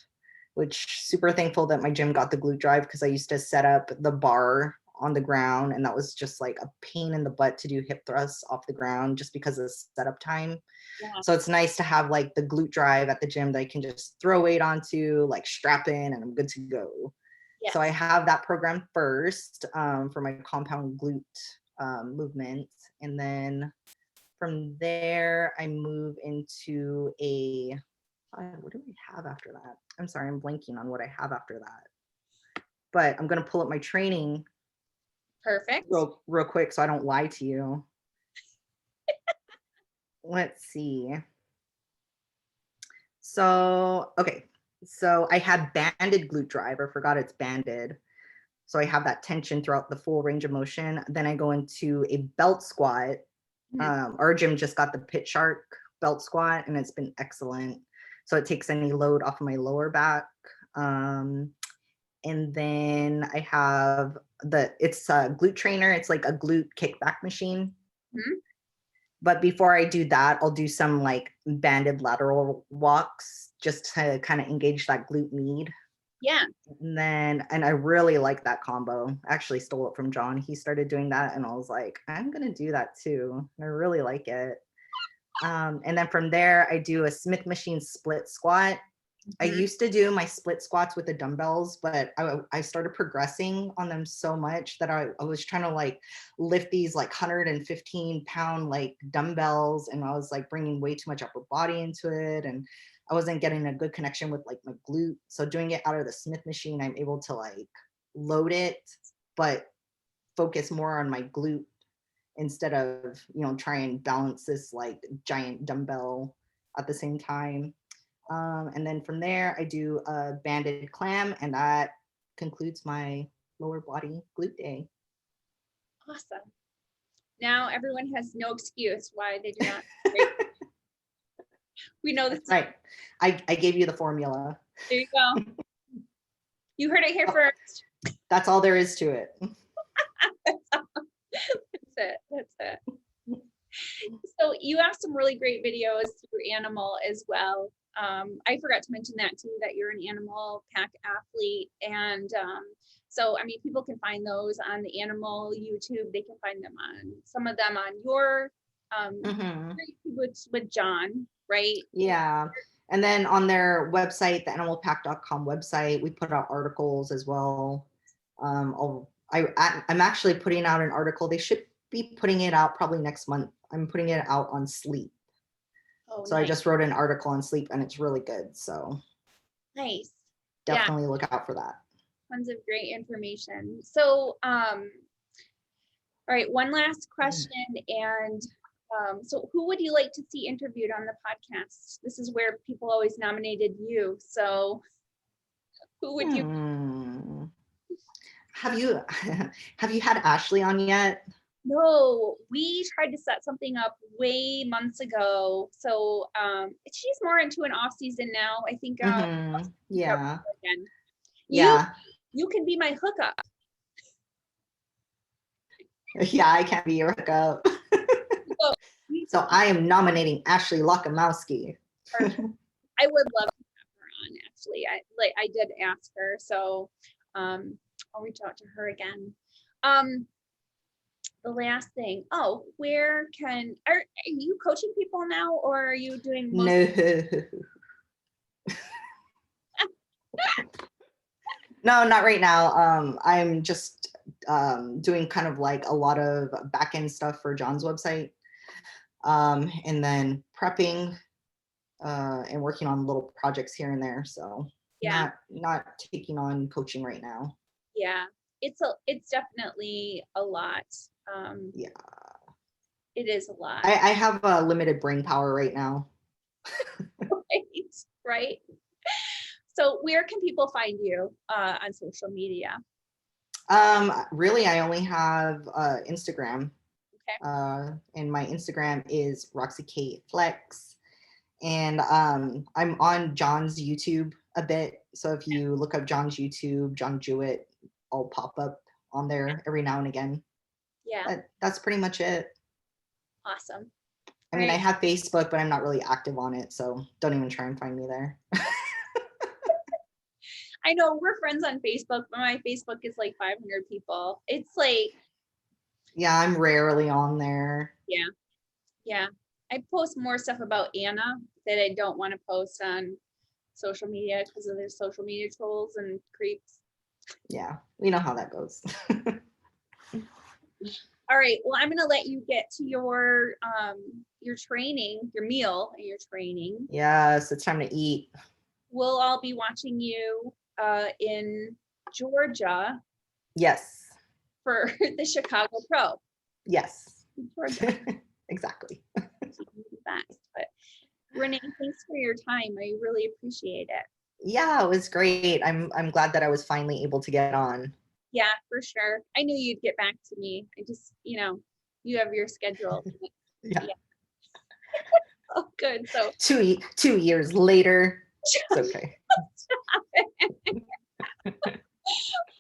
which super thankful that my gym got the glute drive because I used to set up the bar on the ground, and that was just like a pain in the butt to do hip thrusts off the ground just because of setup time. Yeah. So it's nice to have like the glute drive at the gym that I can just throw weight onto, like strap in, and I'm good to go. Yes. So I have that program first for my compound glute movement. And then from there, I move into what do we have after that? I'm sorry, I'm blanking on what I have after that. But I'm going to pull up my training. Perfect. Real quick so I don't lie to you. Let's see. Okay. So I had banded glute drive. I forgot it's banded. So I have that tension throughout the full range of motion. Then I go into a belt squat. Our gym just got the Pit Shark belt squat, and it's been excellent. So it takes any load off of my lower back. And then I have it's a glute trainer. It's like a glute kickback machine. Mm-hmm. But before I do that, I'll do some like banded lateral walks just to kind of engage that glute med. Yeah. And I really like that combo. I actually stole it from John. He started doing that and I was like, I'm going to do that too. I really like it. And then from there, I do a Smith machine split squat. I used to do my split squats with the dumbbells, but I started progressing on them so much that I was trying to like lift these like 115-pound like dumbbells, and I was like bringing way too much upper body into it, and I wasn't getting a good connection with like my glute. So doing it out of the Smith machine, I'm able to like load it, but focus more on my glute instead of, try and balance this like giant dumbbell at the same time. And then from there, I do a banded clam, and that concludes my lower body glute day. Awesome. Now everyone has no excuse why they do not. We know this. Right. I gave you the formula. There you go. You heard it here first. That's all there is to it. That's it. So you have some really great videos through Animal as well. I forgot to mention that too, that you're an Animal Pack athlete. And so, I mean, people can find those on the Animal YouTube. They can find them on some of them on your with John, right? Yeah. And then on their website, the animalpack.com website, we put out articles as well. I'm actually putting out an article. They should be putting it out probably next month. I'm putting it out on sleep. Oh, so nice. I just wrote an article on sleep, and it's really good. So nice. Definitely look out for that. Tons of great information. So, all right, one last question. And so who would you like to see interviewed on the podcast? This is where people always nominated you. So who would you? Have you had Ashley on yet? No, we tried to set something up way months ago. So she's more into an off season now. I think. Yeah. Again. Yeah. You can be my hookup. Yeah, I can't be your hookup. So I am nominating Ashley Lokomowski. I would love to have her on. Actually, I did ask her, so I'll reach out to her again. The last thing. Oh, are you coaching people now, or are you doing? No. No, not right now. I'm just doing kind of like a lot of back end stuff for John's website, and then prepping and working on little projects here and there. So yeah, not taking on coaching right now. Yeah, it's definitely a lot. Yeah, it is a lot. I have a limited brain power right now. Right. So where can people find you on social media? Really, I only have Instagram. Okay. And my Instagram is Roxy Kate Flex. And I'm on John's YouTube a bit. So if you look up John's YouTube, John Jewett, I'll pop up on there every now and again. Yeah. But that's pretty much it. Awesome. I mean, I have Facebook, but I'm not really active on it. So don't even try and find me there. I know we're friends on Facebook, but my Facebook is like 500 people. It's like. Yeah, I'm rarely on there. Yeah. Yeah. I post more stuff about Anna that I don't want to post on social media because of their social media trolls and creeps. Yeah, we know how that goes. All right. Well, I'm going to let you get to your training, your meal and your training. Yes, it's time to eat. We'll all be watching you in Georgia. Yes. For the Chicago Pro. Yes. Georgia. Exactly. But Renee, thanks for your time. I really appreciate it. Yeah, it was great. I'm glad that I was finally able to get on. Yeah, for sure. I knew you'd get back to me. I just, you have your schedule. Yeah. Yeah. Oh, good. So 2 years later, it's okay.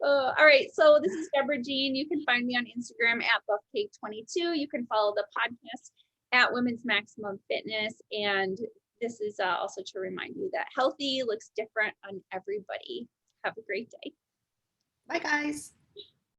all right. So this is Deborah Jean. You can find me on Instagram at buffcake22. You can follow the podcast at Women's Maximum Fitness. And this is also to remind you that healthy looks different on everybody. Have a great day. Bye, guys.